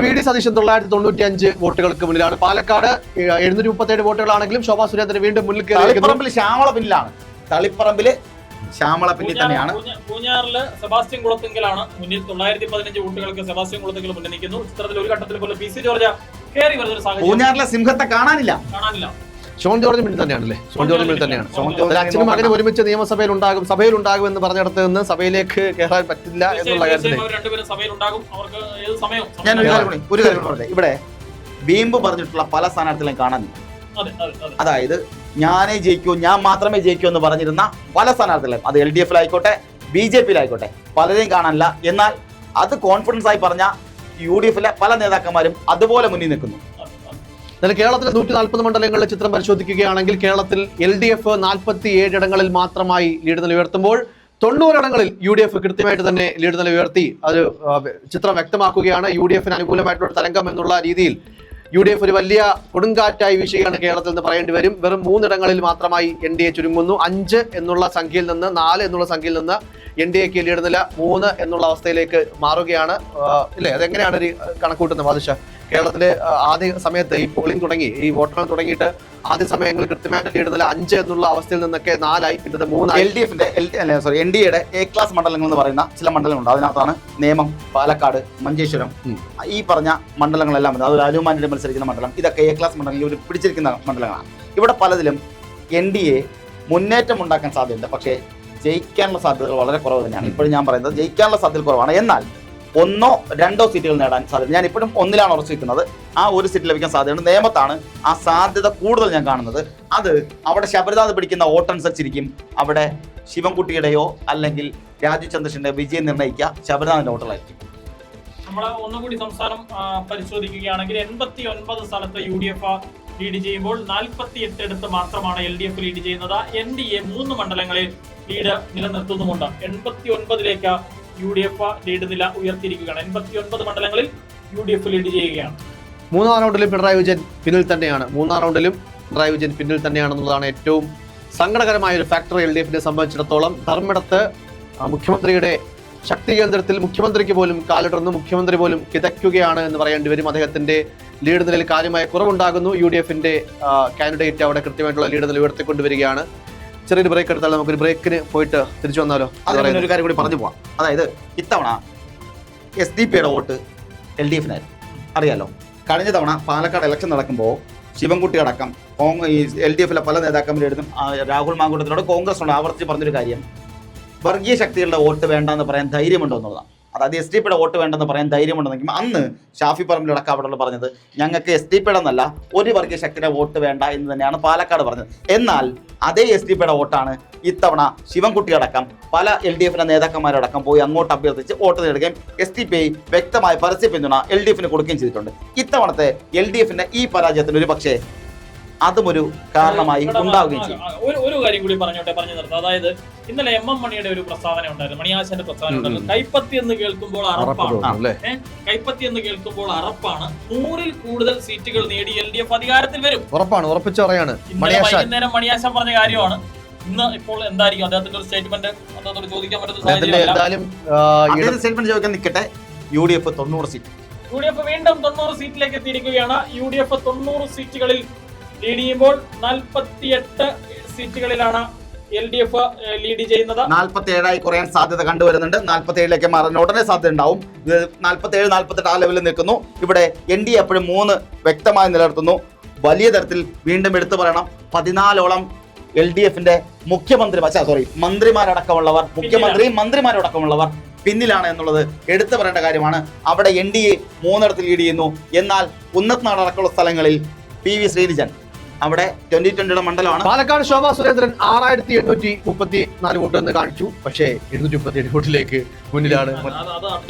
VD സതീശൻ 995 വോട്ടുകൾക്ക് മുന്നിലാണ്. പാലക്കാട് 737 വോട്ടുകളാണെങ്കിലും ശോഭാ സുരേന്ദ്രൻ വീണ്ടും മുന്നിൽ.
തളിപ്പറമ്പിൽ ശ്യാമള പിന്നിലാണ്. തളിപ്പറമ്പിൽ ശ്യാമള പിന്നിൽ തന്നെയാണ്.
പൂഞ്ഞാറില് സെബാസ്റ്റ്യൻ കുളത്തിങ്കലാണ് മുന്നിൽ. 915 വോട്ടുകൾക്ക് സെബാസ്റ്റ്യൻ കുളത്തിങ്കൽ മുന്നിൽ നിൽക്കുന്നു. ചിത്രത്തിൽ ഒരു ഘട്ടത്തിൽ പോലും PC ജോർജ് കയറി വരുന്ന സാഹചര്യം.
പൂഞ്ഞാറിലെ സിംഹത്തെ കാണാനില്ല.
ഷോൺ ജോർജ് മിൽ തന്നെയാണല്ലേ? ഷോൺ ജോർജ് മിൽ തന്നെയാണ്. അച്ഛനും മകനും ഒരുമിച്ച് നിയമസഭയിൽ ഉണ്ടാകും എന്ന് പറഞ്ഞിടത്ത് നിന്ന് സഭയിലേക്ക് കയറാൻ പറ്റില്ല എന്നുള്ള കാര്യത്തിൽ
ഞാൻ ഒരു കാര്യം പറഞ്ഞേ, ഇവിടെ വീമ്പ് പറഞ്ഞിട്ടുള്ള പല സ്ഥാനാർത്ഥികളെയും കാണാനില്ല. അതായത് ഞാനേ ജയിക്കൂ, ഞാൻ മാത്രമേ ജയിക്കൂ എന്ന് പറഞ്ഞിരുന്ന പല സ്ഥാനാർത്ഥികളും, അത് LDF-ലായിക്കോട്ടെ BJP-ലായിക്കോട്ടെ, പലരെയും കാണാനില്ല. എന്നാൽ അത് കോൺഫിഡൻസ് ആയി പറഞ്ഞ UDF-ലെ പല നേതാക്കന്മാരും അതുപോലെ മുന്നിൽ നിൽക്കുന്നു.
കേരളത്തിലെ 140 മണ്ഡലങ്ങളിലെ ചിത്രം പരിശോധിക്കുകയാണെങ്കിൽ കേരളത്തിൽ LDF 47 ഇടങ്ങളിൽ മാത്രമായി ലീഡ് നില ഉയർത്തുമ്പോൾ 90 ഇടങ്ങളിൽ UDF കൃത്യമായിട്ട് തന്നെ ലീഡ് നില ഉയർത്തി അത് ചിത്രം വ്യക്തമാക്കുകയാണ്. UDF-ന് അനുകൂലമായിട്ടുള്ള തരംഗം എന്നുള്ള രീതിയിൽ UDF ഒരു വലിയ കൊടുങ്കാറ്റായി വീശുകയാണ് കേരളത്തിൽ നിന്ന് പറയേണ്ടി വരും. വെറും 3 ഇടങ്ങളിൽ മാത്രമായി NDA ചുരുങ്ങുന്നു. 5 എന്നുള്ള സംഖ്യയിൽ നിന്ന് 4 എന്നുള്ള സംഖ്യയിൽ നിന്ന് NDAക്ക് ലീഡ് നില 3 എന്നുള്ള അവസ്ഥയിലേക്ക് മാറുകയാണ്. ഇല്ലേ, അതെങ്ങനെയാണ് ഒരു കണക്കൂട്ടുന്നത് ബാദുഷ? കേരളത്തിലെ ആദ്യ സമയത്ത് ഈ പോളിംഗ് തുടങ്ങി, ഈ വോട്ടെണ്ണൽ തുടങ്ങിയിട്ട് ആദ്യ സമയങ്ങളിൽ കൃത്യമായിട്ട് ലീഡ് നില 5 എന്നുള്ള അവസ്ഥയിൽ നിന്നൊക്കെ 4 ആയി, പിന്നെ 3 ആയി.
NDAയുടെ A ക്ലാസ് മണ്ഡലങ്ങൾ എന്ന് പറയുന്ന ചില മണ്ഡലങ്ങളുണ്ട്. അതിനകത്താണ് നേമം, പാലക്കാട്, മഞ്ചേശ്വരം, ഈ പറഞ്ഞ മണ്ഡലങ്ങളെല്ലാം വരുന്നത്. അതൊരു അലുമാനിയുടെ മത്സരിക്കുന്ന മണ്ഡലം. ഇതൊക്കെ A ക്ലാസ് മണ്ഡലങ്ങളിൽ ഒരു പിടിച്ചിരിക്കുന്ന മണ്ഡലങ്ങളാണ്. ഇവിടെ പലതിലും NDA മുന്നേറ്റം ഉണ്ടാക്കാൻ സാധ്യതയുണ്ട്, പക്ഷേ ജയിക്കാനുള്ള സാധ്യതകൾ വളരെ കുറവ് തന്നെയാണ്. ഇപ്പോഴും ഞാൻ പറയുന്നത് ജയിക്കാനുള്ള സാധ്യത കുറവാണ്. എന്നാൽ 1 or 2 സീറ്റുകൾ നേടാൻ സാധ്യത, ഞാൻ ഇപ്പോഴും 1ലാണ് ഉറച്ചു നിൽക്കുന്നത്. ആ ഒരു സീറ്റ് ലഭിക്കാൻ സാധ്യതയുണ്ട്. നേമത്താണ് ആ സാധ്യത കൂടുതൽ ഞാൻ കാണുന്നത്. അത് അവിടെ ശബരിനാഥ് പിടിക്കുന്ന വോട്ടനുസരിച്ചിരിക്കും അവിടെ ശിവൻകുട്ടിയുടെയോ അല്ലെങ്കിൽ രാജു ചന്ദ്രശേഖരന്റെ വിജയം നിർണ്ണയിക്കുക ശബരിനാഥിന്റെ വോട്ടുകളായിരിക്കും.
നമ്മൾ ഒന്നുകൂടി സംസ്ഥാനം പരിശോധിക്കുകയാണെങ്കിൽ 89 സ്ഥലത്ത് UDF ലീഡ് ചെയ്യുമ്പോൾ 48 ഇടത്ത് മാത്രമാണ് LDF ലീഡ് ചെയ്യുന്നത്. NDA 3 മണ്ഡലങ്ങളിൽ ലീഡ് നിലനിർത്തുന്നുമുണ്ട്. 89ലേക്ക് UDF ലീഡ് നില ഉയർത്തിയിരിക്കുകയാണ്. 89 മണ്ഡലങ്ങളിൽ UDF ലീഡ് ചെയ്യുകയാണ്.
3ാം റൗണ്ടിലും പിണറായി വിജയൻ പിന്നിൽ തന്നെയാണ്. 3ാം റൗണ്ടിലും പിണറായി വിജയൻ പിന്നിൽ തന്നെയാണെന്നുള്ളതാണ് ഏറ്റവും സങ്കടകരമായ ഒരു ഫാക്ടർ LDFനെ സംബന്ധിച്ചിടത്തോളം. ധർമ്മടത്ത് മുഖ്യമന്ത്രിയുടെ ശക്തി കേന്ദ്രത്തിൽ മുഖ്യമന്ത്രിക്ക് പോലും കാലിടുന്നു, മുഖ്യമന്ത്രി പോലും കിതയ്ക്കുകയാണ് എന്ന് പറയേണ്ടി വരും. അദ്ദേഹത്തിന്റെ ലീഡ് നിലയിൽ കാര്യമായ കുറവുണ്ടാകുന്നു. UDFന്റെ കാൻഡിഡേറ്റ് അവിടെ കൃത്യമായിട്ടുള്ള ലീഡ് നില ഉയർത്തിക്കൊണ്ടുവരികയാണ്. ചെറിയൊരു ബ്രേക്ക് എടുത്താൽ നമുക്കൊരു ബ്രേക്കിന് പോയിട്ട് തിരിച്ചു വന്നാലോ?
ഒരു കാര്യം കൂടി പറഞ്ഞു പോവാം. അതായത് ഇത്തവണ SDP വോട്ട് LDFനായിരുന്നു, അറിയാലോ. കഴിഞ്ഞ തവണ പാലക്കാട് ഇലക്ഷൻ നടക്കുമ്പോൾ ശിവൻകുട്ടി അടക്കം LDFിലെ പല നേതാക്കന്മാരെടുത്തും രാഹുൽ മാങ്കൂട്ടത്തിനോട് കോൺഗ്രസിനോട് ആവർത്തിച്ച് പറഞ്ഞൊരു കാര്യം, വർഗീയ ശക്തികളുടെ വോട്ട് വേണ്ടെന്ന് പറയാൻ ധൈര്യമുണ്ടോ എന്നുള്ളതാണ്. അതായത് SDP വോട്ട് വേണ്ടെന്ന് പറയാൻ ധൈര്യമുണ്ടെന്നെങ്കിൽ അന്ന് ഷാഫി പറമ്പിലടക്കം അവിടെ പറഞ്ഞത് ഞങ്ങൾക്ക് SDP എന്നല്ല ഒരു വർഗീയ ശക്തിയുടെ വോട്ട് വേണ്ട എന്ന് തന്നെയാണ് പാലക്കാട് പറഞ്ഞത്. എന്നാൽ അതേ SDP വോട്ടാണ് ഇത്തവണ ശിവൻകുട്ടി അടക്കം പല LDFിന്റെ നേതാക്കന്മാരടക്കം പോയി അങ്ങോട്ട് അഭ്യർത്ഥിച്ച് വോട്ട് നേടുകയും SDP വ്യക്തമായ പരസ്യ പിന്തുണ LDFിന് കൊടുക്കുകയും ചെയ്തിട്ടുണ്ട്. ഇത്തവണത്തെ LDFിന്റെ ഈ പരാജയത്തിന് ഒരു പക്ഷേ അതും ഒരു കാരണമായി ഉണ്ടാവുകയും ചെയ്യും.
ഒരു കാര്യം കൂടി പറഞ്ഞു നിർത്താം. അതായത് ഇന്നലെ MM മണിയുടെ ഒരു പ്രസ്താവന ഉണ്ടായിരുന്നു, മണിയാശന്റെ പ്രസ്താവന ഉണ്ടായിരുന്നു. കൈപ്പത്തി എന്ന് കേൾക്കുമ്പോൾ അറപ്പാണ്, കൈപ്പത്തി എന്ന് കേൾക്കുമ്പോൾ അറപ്പാണ്. 100ൽ കൂടുതൽ സീറ്റുകൾ നേടി LDF അധികാരത്തിൽ വരും,
ഉറപ്പാണ്, ഉറപ്പിച്ചു പറയാണ്.
വൈകുന്നേരം മണിയാശൻ പറഞ്ഞ കാര്യമാണ്. ഇന്ന് ഇപ്പോൾ എന്തായിരിക്കും അദ്ദേഹത്തിന്റെ ഒരു സ്റ്റേറ്റ്മെന്റ്? അദ്ദേഹത്തോട് ചോദിക്കാൻ പറ്റുന്ന
സ്റ്റേറ്റ്മെന്റ് ചോദിക്കാൻ നിൽക്കട്ടെ. UDF 90 സീറ്റ്,
UDF വീണ്ടും 90 സീറ്റിലേക്ക് എത്തിയിരിക്കുകയാണ്. UDF 90 സീറ്റുകളിൽ ലീഡ് ചെയ്യുമ്പോൾ 48 സീറ്റുകളിലാണ് LDF ലീഡ് ചെയ്യുന്നത്.
47 കുറയാൻ സാധ്യത കണ്ടുവരുന്നുണ്ട്. 47ലേക്ക് മാറാൻ ഉടനെ സാധ്യത ഉണ്ടാവും. 47, 48 ആ ലെവലിൽ നിൽക്കുന്നു. ഇവിടെ NDA എപ്പോഴും 3 വ്യക്തമായി നിലനിർത്തുന്നു. വലിയ തരത്തിൽ വീണ്ടും എടുത്തു പറയണം, 14ഓളം LDFന്റെ മന്ത്രിമാരടക്കമുള്ളവർ, മന്ത്രിമാരടക്കമുള്ളവർ പിന്നിലാണ് എന്നുള്ളത് എടുത്തു പറയേണ്ട കാര്യമാണ്. അവിടെ NDA 3 ലീഡ് ചെയ്യുന്നു. എന്നാൽ ഉന്നതനാട് അടക്കമുള്ള സ്ഥലങ്ങളിൽ PV ശ്രീനിജൻ അവിടെ 2020 മണ്ഡലമാണ്.
പാലക്കാട് ശോഭാ സുരേന്ദ്രൻ 6834 വോട്ട് എന്ന് കാണിച്ചു, പക്ഷേ 737 വോട്ടിലേക്ക് മുന്നിലാണ്.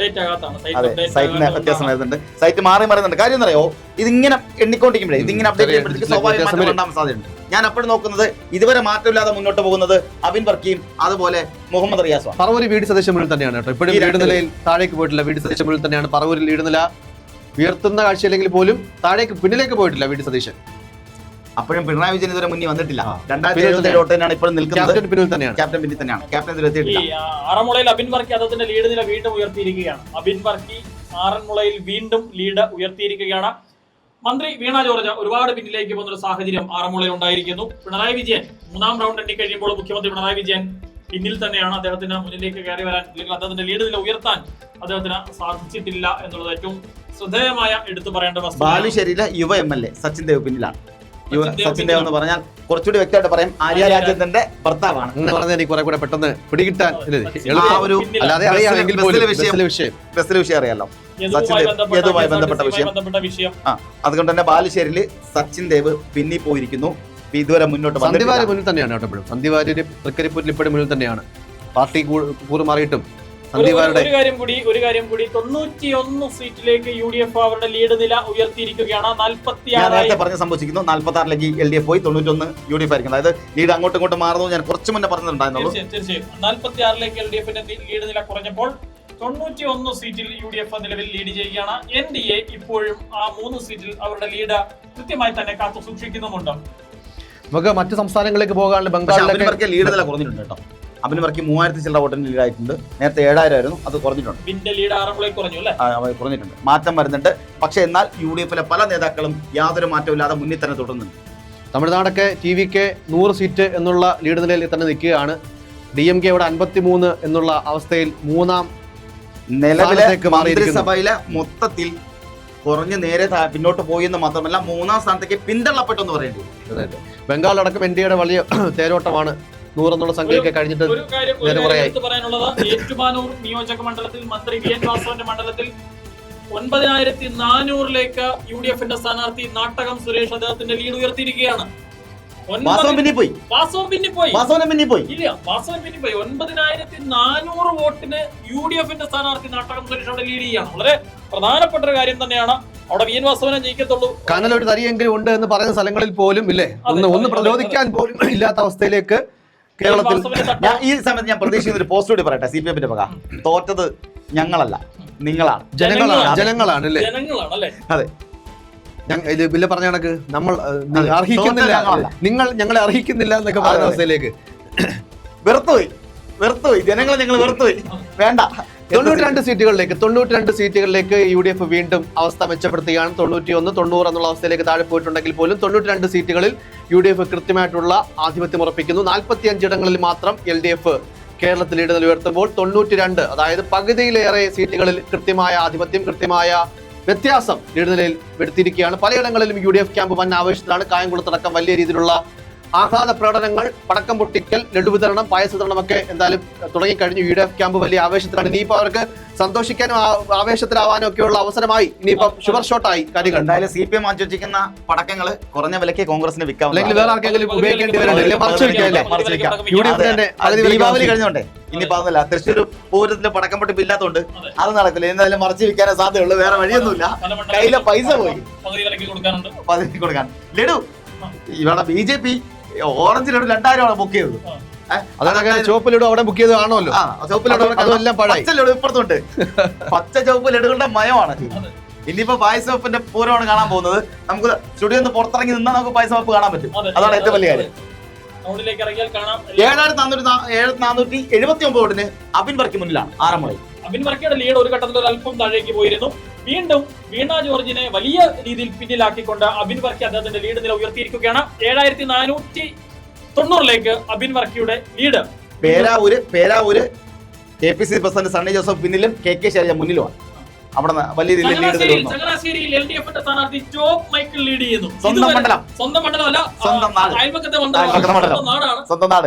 അതെ, സൈറ്റിന് വ്യത്യാസം വരുന്നുണ്ട്, സൈറ്റ് മാറി മറിയുന്നുണ്ട്. കാര്യം എന്നറിയോ, ഇതിങ്ങനെ എണ്ണിക്കൊണ്ടിരിക്കുമ്പോഴേ ഇതിങ്ങനെ അപ്ഡേറ്റ് ചെയ്യുമ്പോഴത്തേക്ക് സ്വാഭാവികമായിട്ട് ഉണ്ടാകാൻ സാധ്യതയുണ്ട്. ഞാൻ അപ്പോഴും നോക്കുന്നത് ഇതുവരെ മാറ്റമില്ലാതെ മുന്നോട്ട് പോകുന്നത് അബിൻ വർക്കിയും അതുപോലെ മുഹമ്മദ് റിയാസും.
പറവൂർ VD സതീശൻ മുന്നിൽ തന്നെയാണ് കേട്ടോ. ഇപ്പോഴും ലീഡ് നിലയിൽ താഴേക്ക് പോയിട്ടില്ല. VD സതീശൻ മുന്നിൽ തന്നെയാണ്. പറവൂരിൽ ലീഡ് നില ഉയർത്തുന്ന കാഴ്ചയില്ലെങ്കിൽ പോലും പിന്നിലേക്ക് പോയിട്ടില്ല VD സതീശൻ.
അപ്പോഴും പിണറായി വിജയൻ ഇതുവരെ മുന്നിൽ വന്നിട്ടില്ല. 2027 ഇപ്പോഴും നിൽക്കുന്നത്.
ക്യാപ്റ്റൻ പിന്നിൽ തന്നെയാണ്.
ക്യാപ്റ്റൻ ഇതുവരെ എത്തിയിട്ടില്ല.
ആറന്മുളയിൽ അബിൻ വർക്കി അദ്ദേഹത്തിന്റെ ലീഡ് നില വീണ്ടും ഉയർത്തിയിരിക്കുകയാണ്. അബിൻ വർക്കി ആറന്മുളയിൽ വീണ്ടും ലീഡ് ഉയർത്തിയിരിക്കുകയാണ്. മന്ത്രി വീണ ജോർജ് ഒരുപാട് പിന്നിലേക്ക് പോകുന്നൊരു സാഹചര്യം ആറന്മുളയിൽ ഉണ്ടായിരിക്കുന്നു. പിണറായി വിജയൻ 3ാം റൗണ്ട് എണ്ണി കഴിയുമ്പോൾ മുഖ്യമന്ത്രി പിണറായി വിജയൻ പിന്നിൽ തന്നെയാണ്. അദ്ദേഹത്തിന് മുന്നിലേക്ക് കയറി വരാൻ അല്ലെങ്കിൽ അദ്ദേഹത്തിന്റെ ലീഡ് നില ഉയർത്താൻ അദ്ദേഹത്തിന് സാധിച്ചിട്ടില്ല എന്നുള്ളത് ഏറ്റവും ശ്രദ്ധേയമായ എടുത്തു പറയേണ്ട വസ്തുത.
ബാലുശ്ശേരിയിലെ യുവ MLA സച്ചിൻ ദേവ് പിന്നിലാണ്. സച്ചിൻ ദേവ് എന്ന് പറഞ്ഞാൽ കുറച്ചുകൂടി വ്യക്തമായിട്ട് പറയും ആര്യ രാജേന്ദ്രന്റെ ഭർത്താവാണ്.
എനിക്ക് കുറെ കൂടെ പെട്ടെന്ന് പിടികിട്ടാൻ
വിഷയം അറിയാലോ, യദുവുമായി ബന്ധപ്പെട്ട വിഷയം. അതുകൊണ്ട് തന്നെ ബാലുശ്ശേരിയിൽ സച്ചിൻ ദേവ് പിന്നിൽ പോയിരിക്കുന്നു. ഇതുവരെ മുന്നോട്ട്
സന്ധ്യവാരി മുന്നിൽ തന്നെയാണ് കേട്ടോ. ഇപ്പോഴും സന്ധ്യവാരി തൃക്കരിപ്പൂരിൽ ഇപ്പോഴും മുന്നിൽ തന്നെയാണ്. പാർട്ടി കൂറുമാറിയിട്ടും
ഒരു കാര്യം കൂടി 91 സീറ്റിലേക്ക് UDF അവരുടെ ലീഡ് നില ഉയർത്തിയിരിക്കുകയാണ്. 46
പറഞ്ഞ് സംഭവിച്ചിരിക്കുന്നു. 46ലേക്ക് LDF പോയി, 91 UDF ആയിരിക്കും. അതായത് ലീഡ് അങ്ങോട്ടും ഇങ്ങോട്ടും മാറുന്നു. ഞാൻ കുറച്ച് മുന്നേ പറഞ്ഞിട്ടുണ്ടായിരുന്നു.
തീർച്ചയായും 46ലേക്ക് LDFന്റെ ലീഡ് നില കുറഞ്ഞപ്പോൾ 91 സീറ്റിൽ UDF നിലവിൽ ലീഡ് ചെയ്യുകയാണ്. NDA ഇപ്പോഴും ആ 3 സീറ്റിൽ അവരുടെ ലീഡ് കൃത്യമായി തന്നെ കാത്തു സൂക്ഷിക്കുന്നുമുണ്ട്.
നമുക്ക് മറ്റു സംസ്ഥാനങ്ങളിലേക്ക് പോകാനുള്ള ബംഗാളിലൊക്കെ
ലീഡ് നില കുറഞ്ഞിട്ടുണ്ട് കേട്ടോ. അബിൻ വർക്കി 3000 ചില്ലറ വോട്ടിന് ലീഡായിട്ടുണ്ട്. നേരത്തെ 7000 ആയിരുന്നു, അത് കുറഞ്ഞിട്ടുണ്ട്. കുറഞ്ഞിട്ടുണ്ട്, മാറ്റം വരുന്നുണ്ട്. പക്ഷേ എന്നാൽ UDF പല നേതാക്കളും യാതൊരു മാറ്റമില്ലാതെ മുന്നിൽ തന്നെ തുടരുന്നുണ്ട്.
തമിഴ്നാടൊക്കെ TVK 100 സീറ്റ് എന്നുള്ള ലീഡ് നിലയിൽ തന്നെ നിൽക്കുകയാണ്. DMK ഇവിടെ 53 എന്നുള്ള അവസ്ഥയിൽ മൂന്നാം
നിലവിലെ മന്ത്രിസഭയിലെ മൊത്തത്തിൽ കുറഞ്ഞ് നേരെ പിന്നോട്ട് പോയി എന്ന് മാത്രമല്ല 3ാം സ്ഥാനത്തേക്ക് പിന്തള്ളപ്പെട്ടെന്ന് പറയേണ്ടി വരും.
ബംഗാളിലടക്കം NDAയുടെ വലിയ തേരോട്ടമാണ്. 100 എന്നുള്ള സംഖ്യയൊക്കെ കഴിഞ്ഞിട്ട്
പറയാനുള്ളത് ഏറ്റുമാനൂർ നിയോജക മണ്ഡലത്തിൽ മന്ത്രി VN വാസവന്റെ മണ്ഡലത്തിൽ 9400ലേക്ക് UDFന്റെ സ്ഥാനാർത്ഥി നാട്ടകം സുരേഷ് അദ്ദേഹത്തിന്റെ ലീഡ് ഉയർത്തിയിരിക്കുകയാണ്.
വാസവൻ പിന്നെ പോയി.
9400 വോട്ടിന് UDFന്റെ സ്ഥാനാർത്ഥി നാട്ടകം സുരേഷ് അവിടെ ലീഡ് ചെയ്യാണ്. വളരെ പ്രധാനപ്പെട്ട ഒരു കാര്യം തന്നെയാണ്. അവിടെ VN വാസവനെ ജയിക്കത്തുള്ളൂ.
കനലൊരു തരിയെങ്കിലും ഉണ്ട് എന്ന് പറയുന്ന സ്ഥലങ്ങളിൽ പോലും ഇല്ലേ, ഒന്ന് പ്രതിരോധിക്കാൻ പോലും ഇല്ലാത്ത അവസ്ഥയിലേക്ക് കേരളത്തിൽ.
ഈ സമയത്ത് ഞാൻ പ്രതീക്ഷിക്കുന്ന ഒരു പോസ്റ്റ് കൂടി പറയട്ടെ. CPMന്റെ വക തോറ്റത് ഞങ്ങളല്ല, നിങ്ങളാണ്,
ജനങ്ങളാണ് അല്ലേ?
അതെ,
ഇതിൽ പറഞ്ഞ കണക്ക് നമ്മൾ അർഹിക്കുന്നില്ല, നിങ്ങൾ ഞങ്ങളെ അർഹിക്കുന്നില്ല എന്നൊക്കെ പറയുന്ന അവസ്ഥയിലേക്ക്
വെറുത്തുപോയി ജനങ്ങളെ, ഞങ്ങൾ വെറുത്തുപോയി. വേണ്ട.
92 സീറ്റുകളിലേക്ക് UDF വീണ്ടും അവസ്ഥ മെച്ചപ്പെടുത്തുകയാണ്. 91, 90 എന്നുള്ള അവസ്ഥയിലേക്ക് താഴെ പോയിട്ടുണ്ടെങ്കിൽ പോലും 92 സീറ്റുകളിൽ UDF കൃത്യമായിട്ടുള്ള ആധിപത്യം ഉറപ്പിക്കുന്നു. 45 ഇടങ്ങളിൽ മാത്രം LDF കേരളത്തിൽ ലീഡ് നില ഉയർത്തുമ്പോൾ 92, അതായത് പകുതിയിലേറെ സീറ്റുകളിൽ കൃത്യമായ ആധിപത്യം, കൃത്യമായ വ്യത്യാസം ലീഡ് നിലയിൽ വരുത്തിയിരിക്കുകയാണ്. പലയിടങ്ങളിലും UDF ക്യാമ്പ് വൻ ആവേശത്തിലാണ്. കായംകുളത്തടക്കം വലിയ രീതിയിലുള്ള ആഹ്ലാദ പ്രകടനങ്ങൾ, പടക്കം പൊട്ടിക്കൽ, ലഡു വിതരണം, പായസ വിതരണം ഒക്കെ എന്തായാലും തുടങ്ങിക്കഴിഞ്ഞു. UDF ക്യാമ്പ് വലിയ ആവേശത്തിലാണ്. ഇനിയിപ്പോൾ അവർക്ക് സന്തോഷിക്കാനും ആവേശത്തിലാവാനും ഒക്കെയുള്ള അവസരമായി. ഇനിയിപ്പം ഷുഗർ ഷോട്ടായി കാര്യങ്ങൾ.
എന്തായാലും CPM വാങ്ങിച്ചുവെച്ചിരിക്കുന്ന പടക്കങ്ങൾ കുറഞ്ഞ വിലയ്ക്ക് കോൺഗ്രസിന് വിൽക്കാം,
അല്ലെങ്കിൽ വേറെ ആർക്കെങ്കിലും ഉപയോഗിക്കേണ്ടി വരുന്നില്ല.
ദീപാവലി കഴിഞ്ഞോണ്ടേ ഇനിയിപ്പോ അതൊന്നുമില്ല. തൃശ്ശൂർ പൂരത്തിന്റെ പടക്കം പൊട്ടിപ്പ് ഇല്ലാത്തതുകൊണ്ട് അത് നടക്കില്ല. എന്തായാലും മറച്ചു വിൽക്കാനേ സാധ്യതയുള്ളൂ, വേറെ വഴിയൊന്നുമില്ല. കയ്യിലെ പൈസ പോയി കൊടുക്കാൻ. ലഡു ഇവിടെ BJP ഓറഞ്ച് ലഡു 2000 ബുക്ക് ചെയ്തത്.
അതൊക്കെ ചുവപ്പ് ലഡു അവിടെ ബുക്ക് ചെയ്തതാണല്ലോ.
ചുവപ്പ് ലഡു പച്ച ലഡു ഇപ്പുറത്തുണ്ട്. പച്ച ചുവപ്പ് ലഡുകളുടെ മയമാണ്. ഇനിയിപ്പോ പായസവപ്പിന്റെ പൂരമാണ് കാണാൻ പോകുന്നത്. നമുക്ക് സ്റ്റുഡിയോ ഒന്ന് പുറത്തിറങ്ങി നിന്നാൽ നമുക്ക് പായസവപ്പ് കാണാൻ പറ്റും. അതാണ് ഏറ്റവും വലിയ കാര്യം. 7479 വോട്ടിന് അബിൻ വർക്കി മുന്നിലാണ്. ആറന്മുളയിൽ
അബിൻ വർക്കിയുടെ ലീഡ് ഒരു ഘട്ടത്തിൽ ഒരു അല്പം താഴേക്ക് പോയിരുന്നു. വീണ്ടും വീണ ജോർജിനെ വലിയ രീതിയിൽ പിന്നിലാക്കിക്കൊണ്ട് അബിൻ വർക്കി അദ്ദേഹത്തിന്റെ ലീഡ് നില ഉയർത്തിയിരിക്കുകയാണ്. 7490ലേക്ക് അബിൻ വർക്കിയുടെ lead.
Peravoor KPCC president Sunny Joseph പിന്നിലും KK ശൈലജ മുന്നിലുമാണ്. അവിടെ വലിയ രീതിയിൽ
ചങ്ങനാശ്ശേരിയിൽ LDFന്റെ സ്ഥാനാർത്ഥി ജോബ് മൈക്കിൾ ലീഡ് ചെയ്യുന്നു.
സ്വന്തം
മണ്ഡലമല്ല, അയൽപക്കത്തെ നാടാണ്.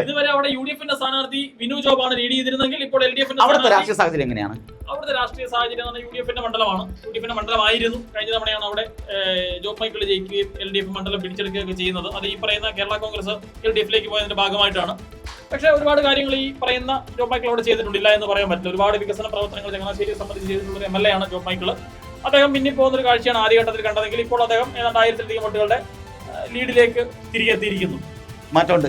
ഇതുവരെ അവിടെ UDFന്റെ സ്ഥാനാർത്ഥി വിനു ജോബാണ് ലീഡ് ചെയ്തിരുന്നെങ്കിൽ ഇപ്പോൾ LDFന്റെ
അവിടുത്തെ രാഷ്ട്രീയ സാഹചര്യം എങ്ങനെയാണ്?
അവിടുത്തെ രാഷ്ട്രീയ സാഹചര്യം UDFന്റെ മണ്ഡലമാണ്. UDFന്റെ മണ്ഡലമായിരുന്നു. കഴിഞ്ഞ തവണയാണ് അവിടെ ജോബ് മൈക്കിൾ ജയിക്കുകയും LDF മണ്ഡലം പിടിച്ചെടുക്കുകയൊക്കെ ചെയ്യുന്നത്. അത് ഈ പറയുന്ന കേരള കോൺഗ്രസ് LDFിലേക്ക് പോയതിന്റെ ഭാഗമായിട്ടാണ്. പക്ഷേ ഒരുപാട് കാര്യങ്ങൾ ഈ പറയുന്ന ജോബ് മൈക്കിൾ അവിടെ ചെയ്തിട്ടില്ല എന്ന് പറയാൻ പറ്റില്ല. ഒരുപാട് വികസന പ്രവർത്തനങ്ങൾ ചങ്ങനാശ്ശേരിയെ സംബന്ധിച്ച് ചെയ്തിട്ടുള്ള MLA ആണ് ജോബ് മൈക്കിൾ. അദ്ദേഹം പിന്നിൽ പോകുന്ന ഒരു കാഴ്ചയാണ് ആദ്യഘട്ടത്തിൽ കണ്ടതെങ്കിൽ ഇപ്പോൾ അദ്ദേഹം ഏതാണ്ട് 1000-ലധികം വോട്ടുകളുടെ ലീഡിലേക്ക് തിരികെ എത്തിയിരിക്കുന്നു.
മാറ്റമുണ്ട്,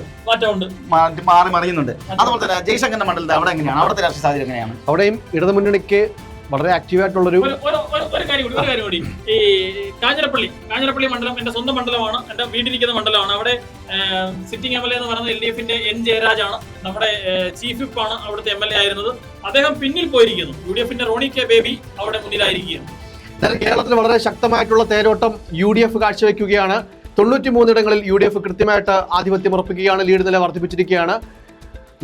മാറി മറിയുന്നുണ്ട്. അതുപോലെ തന്നെ ജയശങ്കറിന്റെ മണ്ഡലത്തിൽ അവിടെ എങ്ങനെയാണ്? അവിടുത്തെ രാഷ്ട്രീയ സാഹചര്യം എങ്ങനെയാണ്?
അവിടെയും ഇടതുമുന്നണിക്ക് വളരെ ആക്റ്റീവായിട്ടുള്ളൊരു
കാര്യം കൂടി. ഈ കാഞ്ഞിരപ്പള്ളി മണ്ഡലം എന്റെ സ്വന്തം മണ്ഡലമാണ്, എന്റെ വീട്ടിലിരിക്കുന്ന മണ്ഡലമാണ്. അവിടെ സിറ്റിംഗ് MLA എന്ന് പറയുന്നത് LDFന്റെ N ജയരാജാണ്. നമ്മുടെ ചീഫ് വിപ്പാണ് അവിടുത്തെ MLA ആയിരുന്നത്. അദ്ദേഹം പിന്നിൽ പോയിരിക്കുന്നു. UDFന്റെ റോണി കെ ബേബി അവിടെ മുന്നിലായിരിക്കുകയാണ്.
കേരളത്തിൽ വളരെ ശക്തമായിട്ടുള്ള തേരോട്ടം UDF കാഴ്ചവെക്കുകയാണ്. 93 ഇടങ്ങളിൽ UDF കൃത്യമായിട്ട് ആധിപത്യം ഉറപ്പിക്കുകയാണ്. ലീഡ് നില വർദ്ധിപ്പിച്ചിരിക്കുകയാണ്.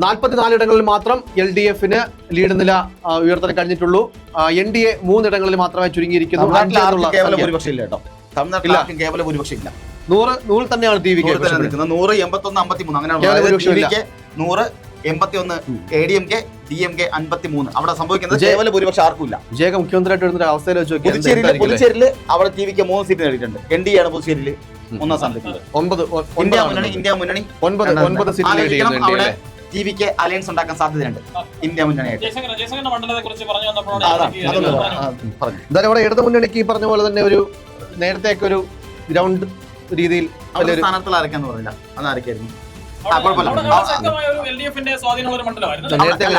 44 ഇടങ്ങളിൽ മാത്രം LDFന് ലീഡ് നില ഉയർത്താൻ കഴിഞ്ഞിട്ടുള്ളൂ. NDA 3 ഇടങ്ങളിൽ മാത്രമേ ചുരുങ്ങിയിരിക്കുന്നു. 100 തന്നെയാണ് TVK
100, 81, 53 അങ്ങനെ 100, 81 ADMK, DMK 53. അവിടെ സംഭവിക്കുന്നത് കേവല ഭൂരിപക്ഷം ആർക്കില്ല.
വിജയ മുഖ്യമന്ത്രിയായിട്ട് വരുന്ന അവസ്ഥയിൽ
പുതുച്ചേരിയിൽ അവിടെ TVK 3 സീറ്റ് നേടിയിട്ടുണ്ട്. NDA ആണ് പുതുച്ചേരിയിൽ 1ാം സ്ഥാനത്ത്. ഇന്ത്യ മുന്നണി
9 സീറ്റ്
അവിടെ TVK അലയൻസ് ഉണ്ടാക്കാൻ സാധ്യതയുണ്ട്. ഇന്ത്യ മുന്നണിയായിട്ട്
എന്തായാലും അവിടെ ഇടതു മുന്നണിക്ക് ഈ പറഞ്ഞ പോലെ തന്നെ ഒരു നേരത്തേക്ക് ഒരു ഗ്രൗണ്ട് രീതിയിൽ
സ്ഥാനത്തുള്ള ആരൊക്കെയാന്ന് പറഞ്ഞില്ല. അതാരൊക്കെയായിരുന്നു?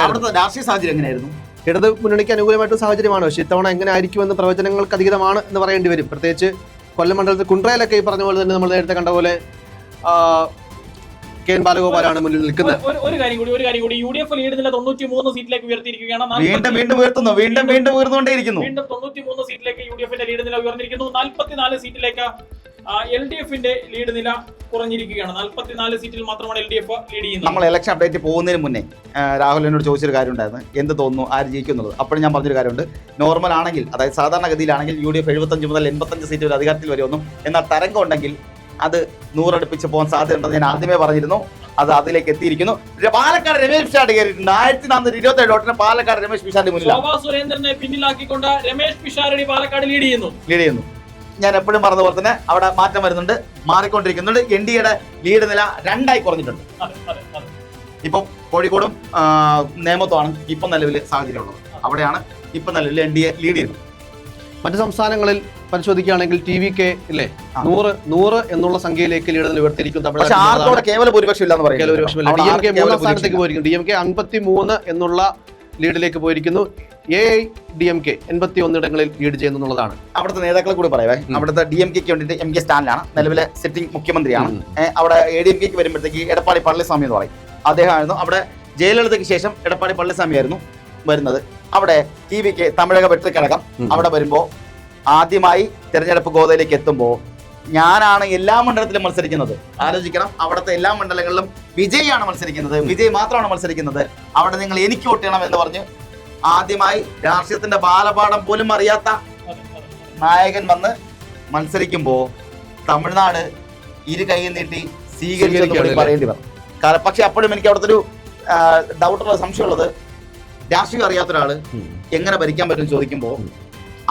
അവിടുത്തെ രാഷ്ട്രീയ സാഹചര്യം എങ്ങനെയായിരുന്നു?
ഇടത് മുന്നണിക്ക് അനുകൂലമായിട്ട് സാഹചര്യമാണ്. പക്ഷേ ഇത്തവണ എങ്ങനെ ആയിരിക്കുമെന്ന് പ്രവചനങ്ങൾക്ക് അതീതമാണ് എന്ന് പറയേണ്ടി വരും. പ്രത്യേകിച്ച് കൊല്ലം മണ്ഡലത്തിൽ കുണ്ട്രയിലൊക്കെ ഈ പറഞ്ഞ പോലെ തന്നെ നമ്മൾ നേരത്തെ കണ്ട പോലെ കെ എൻ ബാലഗോപാലാണ് മുന്നിൽ നിൽക്കുന്നത്.
ഒരു കാര്യം കൂടി UDF ലീഡ് നില 93 സീറ്റിലേക്ക് ഉയർത്തിയിരിക്കുകയാണ്.
വീണ്ടും ഉയർന്നുകൊണ്ടേയിരിക്കുന്നു.
വീണ്ടും 93 സീറ്റിലേക്ക് UDFന്റെ ലീഡ് നില ഉയർന്നിരിക്കുന്നു. 44 സീറ്റിലേക്ക് LDFന്റെ ലീഡ് നില കുറഞ്ഞിരിക്കുകയാണ്. 44 സീറ്റിൽ മാത്രമാണ് LDF ലീഡ് ചെയ്യുന്നത്.
നമ്മൾ ഇലക്ഷൻ അപ്ഡേറ്റ് പോകുന്നതിന് മുന്നേ രാഹുൽ എന്നോട് ചോദിച്ചൊരു കാര്യം ഉണ്ടായിരുന്നു, എന്ത് തോന്നുന്നു ആര് ജയിക്കുന്നുള്ളത്. അപ്പോഴും ഞാൻ പറഞ്ഞൊരു കാര്യമുണ്ട്, നോർമൽ ആണെങ്കിൽ, അതായത് സാധാരണഗതിയിലാണെങ്കിൽ UDF 75 മുതൽ 85 സീറ്റ് വരെ അധികാരത്തിൽ വരുമെന്നും, എന്നാൽ തരംഗം ഉണ്ടെങ്കിൽ അത് 100 അടുപ്പിച്ച് പോകാൻ സാധ്യതയുണ്ടെന്ന് ഞാൻ ആദ്യമേ പറഞ്ഞിരുന്നു. അത് അതിലേക്ക് എത്തിയിരിക്കുന്നു. പാലക്കാട് രമേശ് പിഷാരടി കയറിയിട്ടുണ്ട്. 1427 വോട്ടിന് പാലക്കാട് രമേശ് പിഷാരടി മുന്നിൽ.
ശോഭാ സുരേന്ദ്രനെ പിന്നിലാക്കിക്കൊണ്ട് രമേശ് പിഷാരടി പാലക്കാട് ലീഡ് ചെയ്യുന്നു.
ഞാൻ എപ്പോഴും പറഞ്ഞ പോലെ തന്നെ അവിടെ മാറ്റം വരുന്നുണ്ട്, മാറിക്കൊണ്ടിരിക്കുന്നുണ്ട്. NDAയുടെ ലീഡ് നില 2 കുറഞ്ഞിട്ടുണ്ട്. ഇപ്പം കോഴിക്കോടും നേമത്തുമാണ് ഇപ്പം നിലവിൽ സാഹചര്യമുള്ളത്. അവിടെയാണ് ഇപ്പം നിലവിൽ NDA ലീഡ് ചെയ്യുന്നത്.
മറ്റു സംസ്ഥാനങ്ങളിൽ പരിശോധിക്കുകയാണെങ്കിൽ TVK ഇല്ലേ 100 എന്നുള്ള സംഖ്യയിലേക്ക് ലീഡ് ഉയർത്തിയിരിക്കും.
ആർക്കോടെ കേവല ഭൂരിപക്ഷം ഇല്ലെന്ന് പറയും.
DMK 3-ാം സ്ഥാനത്തേക്ക് പോയിരിക്കുന്നു. DMK 53 എന്നുള്ള ലീഡിലേക്ക് പോയിരിക്കുന്നു. AIDMK 81 ഇടങ്ങളിൽ ലീഡ് ചെയ്യുന്നു എന്നുള്ളതാണ്.
അവിടുത്തെ നേതാക്കളെ കൂടി പറയാവേ. അവിടുത്തെ DMKക്ക് വേണ്ടിയിട്ട് MK സ്റ്റാലിനാണ് നിലവിലെ സിറ്റിംഗ് മുഖ്യമന്ത്രിയാണ്. അവിടെ ADMKക്ക് വരുമ്പോഴത്തേക്ക് എടപ്പാടി പളനിസ്വാമി എന്ന് പറയും, അദ്ദേഹമായിരുന്നു. അവിടെ ജയലളിതയ്ക്ക് ശേഷം എടപ്പാടി പളനിസ്വാമി ആയിരുന്നു വരുന്നത്. അവിടെ TVK തമിഴക വെട്ടിക്കഴകം അവിടെ വരുമ്പോൾ ആദ്യമായി തെരഞ്ഞെടുപ്പ് ഗോതയിലേക്ക് എത്തുമ്പോൾ ഞാനാണ് എല്ലാ മണ്ഡലത്തിലും മത്സരിക്കുന്നത്. ആലോചിക്കണം, അവിടുത്തെ എല്ലാ മണ്ഡലങ്ങളിലും വിജയാണ് മത്സരിക്കുന്നത്, വിജയ് മാത്രമാണ് മത്സരിക്കുന്നത്. അവിടെ നിങ്ങൾ എനിക്ക് വോട്ട് ചെയ്യണം എന്ന് പറഞ്ഞ് ആദ്യമായി രാഷ്ട്രീയത്തിന്റെ ബാലപാഠം പോലും അറിയാത്ത നായകൻ വന്ന് മത്സരിക്കുമ്പോ തമിഴ്നാട് ഇരു കൈ നീട്ടി സ്വീകരിച്ചു പറയേണ്ടി വന്നു. പക്ഷെ അപ്പോഴും എനിക്ക് അവിടുത്തെ ഒരു ഡൗട്ടുള്ള സംശയമുള്ളത്, രാഷ്ട്രീയം അറിയാത്ത ഒരാള് എങ്ങനെ ഭരിക്കാൻ പറ്റും ചോദിക്കുമ്പോ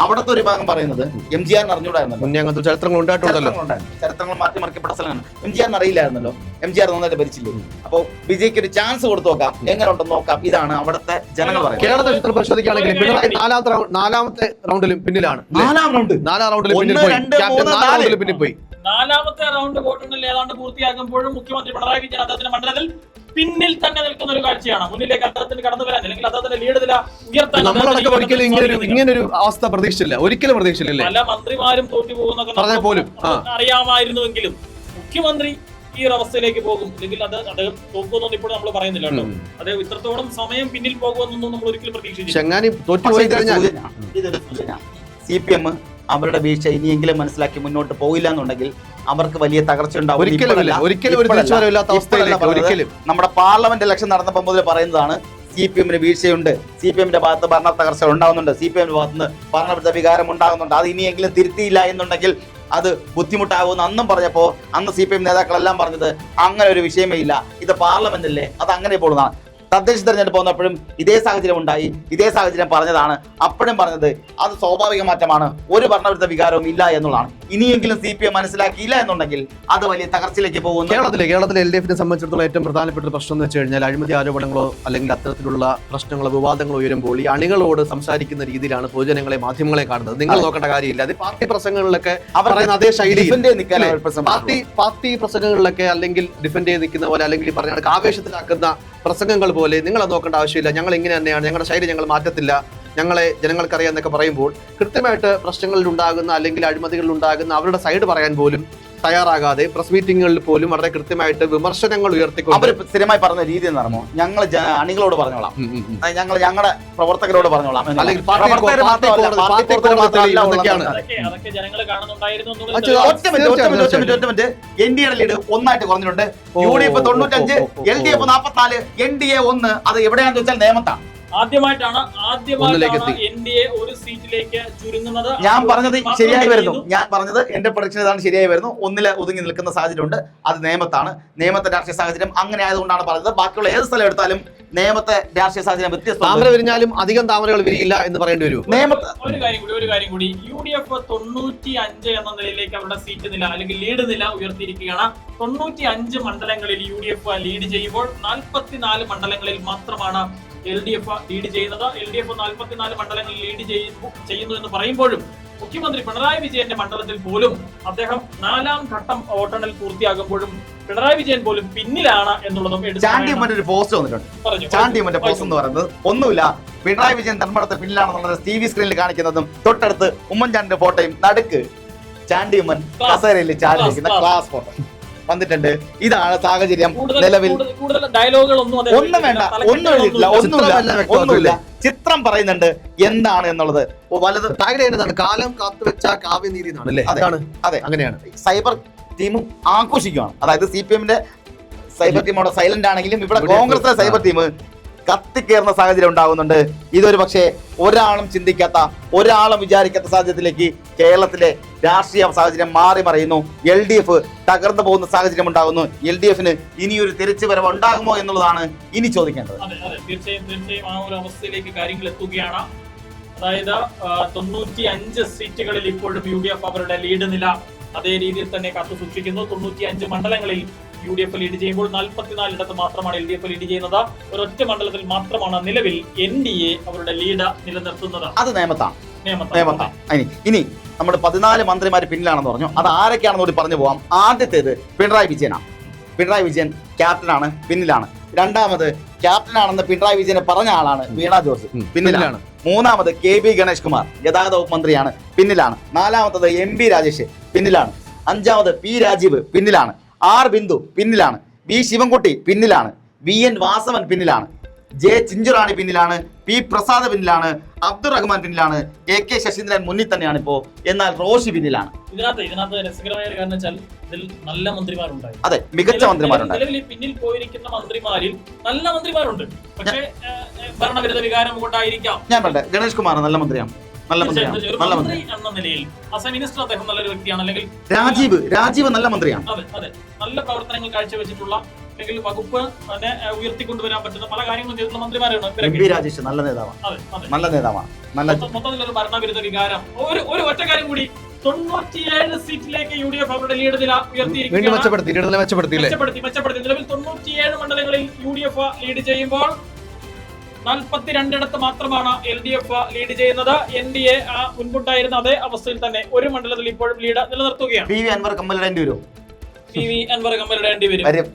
അവിടുത്തെ ഒരു ഭാഗം പറയുന്നത് MGR അറിഞ്ഞൂടായിരുന്നല്ലോ, ചരിത്രങ്ങൾ മാറ്റിമറിക്കപ്പെട്ട സ്ഥലമാണ്. MGR അറിയില്ലായിരുന്നല്ലോ, MGR നന്നായിട്ട് ഭരിച്ചില്ലേ. അപ്പോ വിജയ്ക്ക് ഒരു ചാൻസ് കൊടുത്തു നോക്കാം, എങ്ങനെ ഉണ്ടെന്ന് നോക്കാം. ഇതാണ് അവിടുത്തെ ജനങ്ങൾ പറയുന്നത്.
കേരളത്തെ ചിത്രം പരിശോധിക്കുകയാണെങ്കിൽ പിണറായി 4ാമത്തെ റൗണ്ടിലും പിന്നിലാണ്.
4ാം റൗണ്ടിൽ
പിന്നിൽ പോയി.
4ാമത്തെ റൗണ്ട് വോട്ടെണ്ണൽ ഏതാണ്ട് പൂർത്തിയാകുമ്പോഴും മുഖ്യമന്ത്രി പിണറായി വിജയൻ അദ്ദേഹത്തിന്റെ മണ്ഡലത്തിൽ പിന്നിൽ തന്നെ നിൽക്കുന്ന ഒരു കാഴ്ചയാണ്. മുന്നിലേക്ക് അദ്ദേഹത്തിന് കടന്നു വരാൻ അല്ലെങ്കിൽ അദ്ദേഹത്തിന്റെ ലീഡ് നില ഉയർത്താൻ
ഇങ്ങനൊരു അവസ്ഥ ഒരിക്കലും പ്രതീക്ഷിച്ചില്ല.
പല മന്ത്രിമാരും തോറ്റുപോകുന്ന
പോലും
അറിയാമായിരുന്നുവെങ്കിലും മുഖ്യമന്ത്രി ഈ ഒരു അവസ്ഥയിലേക്ക് പോകും, അല്ലെങ്കിൽ അദ്ദേഹം തോക്കുമെന്നൊന്നും ഇപ്പോഴും നമ്മൾ പറയുന്നില്ല കേട്ടോ. അദ്ദേഹം ഇത്രത്തോളം സമയം പിന്നിൽ പോകുമെന്നൊന്നും നമ്മൾ ഒരിക്കലും പ്രതീക്ഷിച്ചില്ല.
CPM അവരുടെ വീഴ്ച ഇനിയെങ്കിലും മനസ്സിലാക്കി മുന്നോട്ട് പോയില്ല എന്നുണ്ടെങ്കിൽ അവർക്ക് വലിയ തകർച്ച ഉണ്ടാവും. നമ്മുടെ പാർലമെന്റ് ഇലക്ഷൻ നടന്നപ്പോൾ മുതൽ പറയുന്നതാണ് CPM-ന് വീഴ്ചയുണ്ട്, CPM-ന്റെ ഭാഗത്ത് ഭരണ തകർച്ച ഉണ്ടാകുന്നുണ്ട്, CPM-ന്റെ ഭാഗത്ത് നിന്ന് ഭരണ വികാരം ഉണ്ടാകുന്നുണ്ട്, അത് ഇനിയെങ്കിലും തിരുത്തിയില്ല എന്നുണ്ടെങ്കിൽ അത് ബുദ്ധിമുട്ടാകുമെന്ന് അന്നും പറഞ്ഞപ്പോ അന്ന് CPM നേതാക്കളെല്ലാം പറഞ്ഞത് അങ്ങനെ ഒരു വിഷയമേ ഇല്ല, ഇത് പാർലമെന്റ് അല്ലേ, അത് അങ്ങനെ പോകുന്നതാണ്. തദ്ദേശ തെരഞ്ഞെടുപ്പ് വന്നപ്പോഴും ഇതേ സാഹചര്യം ഉണ്ടായി, ഇതേ സാഹചര്യം പറഞ്ഞതാണ്. അപ്പോഴും പറഞ്ഞത് അത് സ്വാഭാവിക മാറ്റമാണ്, ഒരു ഭരണവിരുദ്ധ വികാരവും ഇല്ല എന്നുള്ളതാണ്. ഇനിയെങ്കിലും CPM മനസ്സിലാക്കിയില്ല എന്നുണ്ടെങ്കിൽ അത് വലിയ തകർച്ചയിലേക്ക് പോകുന്നു.
കേരളത്തിലെ LDF-നെ സംബന്ധിച്ചിടത്തോളം ഏറ്റവും പ്രധാനപ്പെട്ട പ്രശ്നം എന്ന് വെച്ച് കഴിഞ്ഞാൽ അഴിമതി ആരോപണങ്ങളോ അല്ലെങ്കിൽ അത്തരത്തിലുള്ള പ്രശ്നങ്ങളോ വിവാദങ്ങളോ ഉയരുമ്പോൾ ഈ അണികളോട് സംസാരിക്കുന്ന രീതിയിലാണ് പൊതുജനങ്ങളെ മാധ്യമങ്ങളെ കാണുന്നത്. നിങ്ങൾ നോക്കേണ്ട കാര്യമില്ല, അത് പാർട്ടി പ്രസംഗങ്ങളിലൊക്കെ പറയുന്ന അതേ ശൈലി, പാർട്ടി പ്രസംഗങ്ങളിലൊക്കെ അല്ലെങ്കിൽ ഡിഫെൻഡ് ചെയ്ത് നിൽക്കുന്ന പോലെ അല്ലെങ്കിൽ പറഞ്ഞ ആവേശത്തിലാക്കുന്ന പ്രസംഗങ്ങൾ പോലെ നിങ്ങളത് നോക്കേണ്ട ആവശ്യമില്ല, ഞങ്ങൾ ഇങ്ങനെ തന്നെയാണ്, ഞങ്ങളുടെ ശൈലി ഞങ്ങൾ മാറ്റത്തില്ല, ഞങ്ങളെ ജനങ്ങൾക്കറിയാം എന്നൊക്കെ പറയുമ്പോൾ കൃത്യമായിട്ട് പ്രശ്നങ്ങളിൽ ഉണ്ടാകുന്ന അല്ലെങ്കിൽ അഴിമതികളിൽ ഉണ്ടാകുന്ന അവരുടെ സൈഡ് പറയാൻ പോലും തയ്യാറാകാതെ പ്രസ് മീറ്റിങ്ങുകളിൽ പോലും വളരെ കൃത്യമായിട്ട് വിമർശനങ്ങൾ ഉയർത്തിക്കൊണ്ട്
അവർ സ്ഥിരമായി പറഞ്ഞ രീതി എന്താണോ, ഞങ്ങൾ അണികളോട് പറഞ്ഞോളാം, ഞങ്ങളുടെ പ്രവർത്തകരോട് പറഞ്ഞോളാം, അല്ലെങ്കിൽ NDA ലീഡ് 1 കുറഞ്ഞിട്ടുണ്ട്. UDF 95, LDF 44, NDA 1. അത് എവിടെയാണെന്ന് വെച്ചാൽ നേമത്താണ്.
ആദ്യമായിട്ടാണ് NDA ഒരു സീറ്റിലേക്ക് ചുരുങ്ങുന്നത്.
ഞാൻ പറഞ്ഞത് ശരിയായി വരുന്നു, എന്റെ പ്രൊഡിക്ഷൻ ഇതാണ്, ശരിയായി വരുന്നു. 1 ഒതുങ്ങി നിൽക്കുന്ന സാഹചര്യമുണ്ട്, അത് നേമത്താണ്. നേമത്തെ രാഷ്ട്രീയ സാഹചര്യം അങ്ങനെ ആയതുകൊണ്ടാണ് പറഞ്ഞത്. ബാക്കിയുള്ള ഏത് സ്ഥലം എടുത്താലും നേമത്തെ രാഷ്ട്രീയ സാഹചര്യം
താമര വിരിഞ്ഞാലും അധികം താമരകൾ വിരിയില്ല എന്ന് പറയേണ്ടി വരും.
നേമത്ത്
ഒരു കാര്യം കൂടി UDF 95 എന്ന നിലയിലേക്ക് അവരുടെ സീറ്റ് നില അല്ലെങ്കിൽ ലീഡ് നില ഉയർത്തിയിരിക്കുകയാണ്. 95 മണ്ഡലങ്ങളിൽ UDF ലീഡ് ചെയ്യുമ്പോൾ 44 മണ്ഡലങ്ങളിൽ മാത്രമാണ് LDF ലീഡ് ചെയ്യുന്നത്. LDF 44 മണ്ഡലങ്ങളിൽ ലീഡ് ചെയ്യുന്നു എന്ന് പറയുമ്പോഴും മുഖ്യമന്ത്രി പിണറായി വിജയന്റെ മണ്ഡലത്തിൽ പോലും അദ്ദേഹം 4ാം ഘട്ടം വോട്ടെണ്ണൽ പൂർത്തിയാകുമ്പോഴും പിണറായി വിജയൻ പോലും പിന്നിലാണ് എന്നുള്ളതും
ചാണ്ടിയമ്മന്റെ ഒരു പോസ്റ്റ് വന്നിട്ടുണ്ട്. ചാണ്ടിയമ്മന്റെ പോസ്റ്റ് എന്ന് പറയുന്നത് ഒന്നുമില്ല, പിണറായി വിജയൻ ധർമ്മടത്തെ പിന്നിലാണെന്നുള്ളത് TV സ്ക്രീനിൽ കാണിക്കുന്നതും തൊട്ടടുത്ത് ഉമ്മൻചാണ്ടിന്റെ ഫോട്ടോയും നടുക്ക് ചാണ്ടിയമ്മൻ കസേരയിൽ ചാടിയിരിക്കുന്ന ക്ലാസ് ഫോട്ടോ. വന്നിട്ടുണ്ട്. ഇതാണ് സാഹചര്യം നിലവിൽ.
കൂടുതൽ ഡയലോഗുകളൊന്നും
ഒന്നും വേണ്ട, ഒന്നും എഴുതിയിട്ടില്ല, ഒന്നുമില്ല. ചിത്രം പറയുന്നുണ്ട് എന്താണ് എന്നുള്ളത്. വലത്
കാലം കാത്തുവെച്ച കാവ്യനീതി
അതെ,
അങ്ങനെയാണ്.
സൈബർ ടീമും ആഘോഷിക്കുകയാണ്. അതായത് CPM-ന്റെ സൈബർ ടീം അവിടെ സൈലന്റ് ആണെങ്കിലും ഇവിടെ കോൺഗ്രസിലെ സൈബർ ടീം കത്തിക്കേറുന്ന സാഹചര്യം ഉണ്ടാകുന്നുണ്ട്. ഇതൊരു പക്ഷേ ഒരാളും ചിന്തിക്കാത്ത, ഒരാളും വിചാരിക്കാത്ത സാഹചര്യത്തിലേക്ക് കേരളത്തിലെ രാഷ്ട്രീയ സാഹചര്യം മാറി മറിയുന്നു. LDF തകർന്നു പോകുന്ന സാഹചര്യം ഉണ്ടാകുന്നു. LDF-ന് ഇനിയൊരു തിരിച്ചുവരവ് ഉണ്ടാകുമോ എന്നുള്ളതാണ് ഇനി ചോദിക്കേണ്ടത്.
തീർച്ചയായും ആ ഒരു അവസ്ഥയിലേക്ക് കാര്യങ്ങൾ എത്തുകയാണ്. അതായത് 95 സീറ്റുകളിൽ ഇപ്പോഴും UDF അവരുടെ ലീഡ് നില അതേ രീതിയിൽ തന്നെ കാത്തു സൂക്ഷിക്കുന്നു. 95 മണ്ഡലങ്ങളിൽ UDF ലീഡ് ചെയ്യുമ്പോൾ 44 ഇടത്ത് മാത്രമാണ് LDF ലീഡ് ചെയ്യുന്നത്. ഒരൊറ്റ മണ്ഡലത്തിൽ മാത്രമാണ് നിലവിൽ NDA അവരുടെ ലീഡ് നിലനിർത്തുന്നത്.
അത് നിയമത്താണ്. ഇനി നമ്മുടെ 14 മന്ത്രിമാർ പിന്നിലാണെന്ന് പറഞ്ഞു. അത് ആരൊക്കെയാണെന്ന് കൂടി പറഞ്ഞു പോവാം. ആദ്യത്തേത് പിണറായി വിജയനാണ്. പിണറായി വിജയൻ ക്യാപ്റ്റനാണ്, പിന്നിലാണ്. രണ്ടാമത് ക്യാപ്റ്റനാണെന്ന് പിണറായി വിജയനെ പറഞ്ഞ ആളാണ് വീണ ജോർജ്, പിന്നിലാണ്. മൂന്നാമത് KB ഗണേഷ് കുമാർ, ഗതാഗത വകുപ്പ് മന്ത്രിയാണ്, പിന്നിലാണ്. നാലാമത്തത് MP രാജേഷ്, പിന്നിലാണ്. അഞ്ചാമത് P രാജീവ്, പിന്നിലാണ്. R ബിന്ദു, പിന്നിലാണ്. B ശിവൻകുട്ടി, പിന്നിലാണ്. VN വാസവൻ, പിന്നിലാണ്. J ചിഞ്ചുറാണി, പിന്നിലാണ്. P പ്രസാദ്, പിന്നിലാണ്. അബ്ദുൾ റഹ്മാൻ, പിന്നിലാണ്. AK ശശീന്ദ്രൻ മുന്നിൽ തന്നെയാണ് ഇപ്പോ. എന്നാൽ റോഷി പിന്നിലാണ്.
ഇതിനകത്ത് രസകരമായ ഒരു കാരണം വെച്ചാൽ ഇതിൽ നല്ല മന്ത്രിമാരുണ്ടായി.
അതെ, മികച്ച മന്ത്രിമാരുണ്ട്.
നിലവിൽ പിന്നിൽ പോയിരിക്കുന്ന മന്ത്രിമാരിൽ നല്ല മന്ത്രിമാരുണ്ട്. പക്ഷേ ഭരണവിരുദ്ധ വികാരം കൊണ്ടായിരിക്കാം.
ഞാൻ പറയട്ടെ, ഗണേഷ് കുമാർ നല്ല മന്ത്രിയാണ്. നല്ല മന്ത്രി
എന്ന നിലയിൽ അസം മിനിസ്റ്റർ അദ്ദേഹം നല്ലൊരു വ്യക്തിയാണ്. അല്ലെങ്കിൽ
രാജീവ് നല്ല മന്ത്രിയാണ്.
അതെ, നല്ല പ്രവർത്തനങ്ങൾ കാഴ്ചവെച്ചിട്ടുള്ള അല്ലെങ്കിൽ വകുപ്പ് തന്നെ ഉയർത്തിക്കൊണ്ടുവരാൻ പറ്റുന്ന പല കാര്യങ്ങളും ചെയ്തിട്ടുള്ള മന്ത്രിമാരാണ്.
MP രാജേഷ് നല്ല നേതാവാണ്.
മൊത്തത്തിലൊരു ഭരണവിരുദ്ധ വികാരം. ഒരു ഒറ്റ കാര്യം കൂടി, 97 സീറ്റിലേക്ക് UDF അവരുടെ ലീഡ് നില ഉയർത്തിയിരിക്കുകയാണ്. മെച്ചപ്പെടുത്തി. നിലവിൽ 97 മണ്ഡലങ്ങളിൽ UDF ലീഡ് ചെയ്യുമ്പോൾ 42 ഇടത്ത് മാത്രമാണ് LDF ലീഡ് ചെയ്യുന്നത്. NDA മുൻപുണ്ടായിരുന്ന അതേ അവസ്ഥയിൽ തന്നെ ഒരു മണ്ഡലത്തിൽ ഇപ്പോഴും ലീഡ് നിലനിർത്തുകയാണ്.
PV അൻവർ കമ്മലിടേണ്ടി വരും.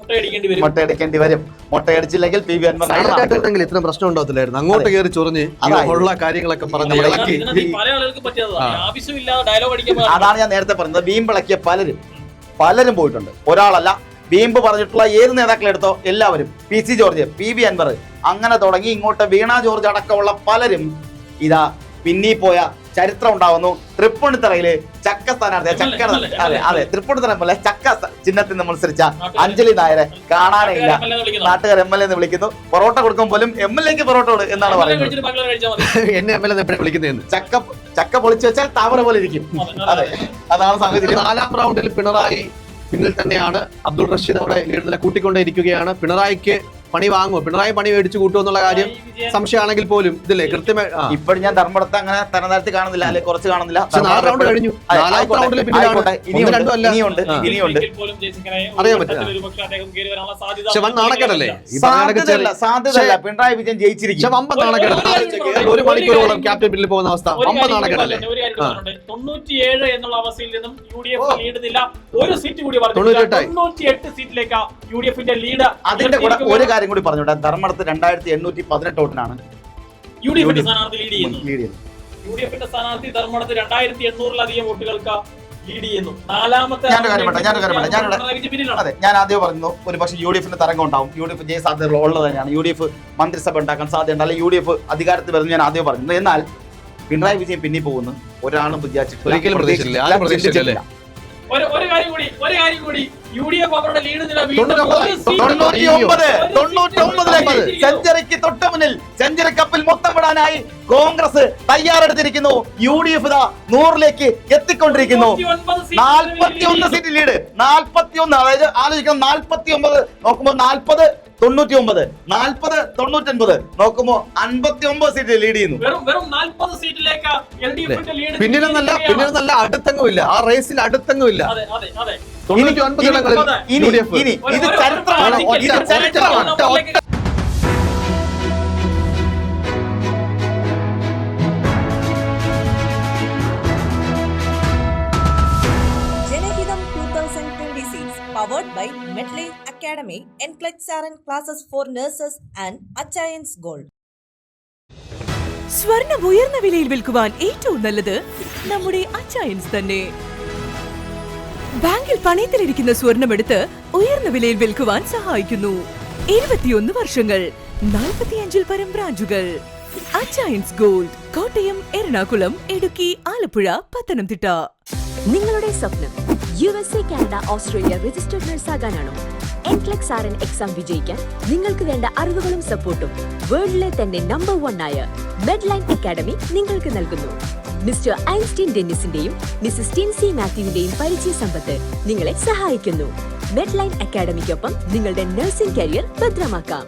മുട്ടയടിക്കേണ്ടി വരും.
മുട്ടയടിച്ചില്ലെങ്കിൽ PV അൻവർ
ഇത്ര പ്രശ്നം ഉണ്ടാകത്തില്ലായിരുന്നു. അങ്ങോട്ട് കയറി ചൊറിഞ്ഞ് ഉള്ള കാര്യങ്ങളൊക്കെ പറഞ്ഞു.
പല ആളുകൾക്ക് പറ്റിയത് ആവശ്യമില്ലാതെ ഡയലോഗ് അടിക്കാൻ.
അതാണ് ഞാൻ നേരത്തെ പറഞ്ഞത്. വീമ്പിളക്കിയ പലരും പോയിട്ടുണ്ട്. ഒരാളല്ല, വീമ്പ് പറഞ്ഞിട്ടുള്ള ഏത് നേതാക്കളെടുത്തോ എല്ലാവരും, PC ജോർജ്, PV അൻവർ, അങ്ങനെ തുടങ്ങി ഇങ്ങോട്ട് വീണ ജോർജ് അടക്കമുള്ള പലരും ഇതാ പിന്നീ പോയ ചരിത്രം ഉണ്ടാവുന്നു. തൃപ്പൂണിത്തറയില് ചക്ക സ്ഥാനാർത്ഥി, അതെ തൃപ്പൂണിത്തറ പോലെ ചക്ക ചിഹ്നത്തിൽ നിന്ന് മത്സരിച്ച അഞ്ജലി നായരെ കാണാനേ ഇല്ല. നാട്ടുകാർ MLA എന്ന് വിളിക്കുന്നു. പൊറോട്ട കൊടുക്കും പോലും MLA-ക്ക് പൊറോട്ട എന്നാണ് പറയുന്നത്.
എന്നെ MLA വിളിക്കുന്നതെന്ന്.
ചക്ക പൊളിച്ചു വെച്ചാൽ താമര പോലെ ഇരിക്കും. അതെ, അതാണ് സാഹചര്യം.
4ാം റൗണ്ടിൽ പിണറായി പിന്നിൽ തന്നെയാണ്. അബ്ദുൾ റഷീദ് അവിടെ ലീഡ് കൂട്ടിക്കൊണ്ടേയിരിക്കുകയാണ്. പിണറായിക്ക് പണി വാങ്ങുമോ? പിണറായി പണി മേടിച്ചു കൂട്ടുമോ എന്നുള്ള കാര്യം സംശയമാണെങ്കിൽ പോലും ഇതില്ലേ കൃത്യമായി
ഇപ്പോഴും ഞാൻ ധർമ്മടത്ത് അങ്ങനെ തരംതാഴ്ത്തി കാണുന്നില്ല, അല്ലെ കുറച്ച് കാണുന്നില്ല.
4 റൗണ്ട് കഴിഞ്ഞു. 4ാമത്തെ റൗണ്ടിൽ
ഇനിയുണ്ട്.
അറിയാൻ പറ്റില്ല. നാണക്കേടല്ലേ
സാധ്യതയല്ല. പിണറായി വിജയൻ ജയിച്ചിരിക്കും.
1 മണിക്കൂറോളം ക്യാപ്റ്റൻ പിന്നിൽ പോകുന്ന അവസ്ഥ.
97 എന്നുള്ള അവസ്ഥയിൽ നിന്നും UDF ലീഡ് നില ഒരു സീറ്റ് കൂടി 98 സീറ്റിലേക്ക് UDF-ന്റെ ലീഡ്.
അതിന്റെ കൂടെ ഒരു കാര്യം കൂടി പറഞ്ഞോട്ടെ. ധർമ്മടത്ത് 2818 വോട്ടിനാണ്
UDF-ന്റെ സ്ഥാനാർത്ഥി ലീഡ് ചെയ്യുന്നത്. UDF-ന്റെ സ്ഥാനാർത്ഥി ധർമ്മടത്ത് 2800-ലധികം വോട്ടുകൾക്ക് ലീഡ് ചെയ്യുന്നു. നാലാമത്തെ
ഞാൻ ആദ്യം പറഞ്ഞു ഒരു പക്ഷേ UDF-ന്റെ തരംഗം ഉണ്ടാവും. UDF ജയ സാധ്യത ഉള്ളത് തന്നെയാണ്. UDF മന്ത്രിസഭ ഉണ്ടാക്കാൻ സാധ്യതയുണ്ട്, അല്ലെങ്കിൽ UDF അധികാരത്തിൽ വരുന്നു. ഞാൻ ആദ്യം പറഞ്ഞു. എന്നാൽ പിണറായി വിജയൻ പിന്നിൽ പോകുന്നു ഒരാളും
ഒരിക്കലും പ്രതീക്ഷിച്ചില്ല.
ഒരു കാര്യം കൂടി UDF അവരുടെ ലീഡ് നില
99 സെഞ്ചുറിക്ക് തൊട്ട് മുന്നിൽ സെഞ്ചുറി കപ്പിൽ മൊത്തം വിടാനായി കോൺഗ്രസ് തയ്യാറെടുത്തിരിക്കുന്നു. UDF 100-ലേക്ക് എത്തിക്കൊണ്ടിരിക്കുന്നു. 41 seat lead. 41, അതായത് ആലോചിക്കണം. 49 നോക്കുമ്പോൾ 40 99, 40 99 നോക്കുമ്പോ 59 സീറ്റ് ലീഡ് ചെയ്യുന്നു.
വെറും 40 സീറ്റിലേക്ക് LDF-ന്റെ ലീഡ്.
പിന്നിലൊന്നല്ല അടുത്തെങ്ങുമില്ല. ആ റേസിൽ അടുത്തെങ്ങുമില്ല.
ഇനി ഇത് ചരിത്രമാണ്.
Janahidam 2026 powered by Medline Academy and Clutch Saran classes for nurses and Achayans Gold.
സ്വർണ്ണം ഉയർന്ന വിലയിൽ വിൽക്കുവാൻ ഏറ്റവും നല്ലത് നമ്മുടെ അച്ചയൻസ് തന്നെ. ബാങ്കിൽ പണയത്തിലിരിക്കുന്ന സ്വർണമെടുത്ത് ഉയർന്ന വിലയിൽ വിൽക്കുവാൻ സഹായിക്കുന്നു. 21 വർഷങ്ങൾ, 45-ൽ പരം ബ്രാഞ്ചുകൾ. അച്ചയൻസ് ഗോൾഡ്, കോട്ടയം, എറണാകുളം, ഇടുക്കി, ആലപ്പുഴ, പത്തനംതിട്ട.
നിങ്ങളുടെ സ്വപ്നം USA, കാനഡ, ഓസ്ട്രേലിയ രജിസ്റ്റേർഡ് നഴ്സാകാനാണോ? NCLEX RN എക്സാം വിജയിക്കാൻ നിങ്ങൾക്ക് വേണ്ട അറിവുകളും സപ്പോർട്ടും വേൾഡിലെ തന്നെ നമ്പർ 1 ആയ മെഡ്ലൈൻ അക്കാഡമി നിങ്ങൾക്ക് നൽകുന്നു. മിസ്റ്റർ ഐൻസ്റ്റീൻ ഡെന്നിസിന്റെയും മിസസ് ടിൻസി മാത്യുവിന്റെയും പരിചയ സമ്പത്ത് നിങ്ങളെ സഹായിക്കുന്നു. മെഡ്ലൈൻ അക്കാഡമിക്കൊപ്പം നിങ്ങളുടെ നഴ്സിംഗ് കരിയർ ഭദ്രമാക്കാം.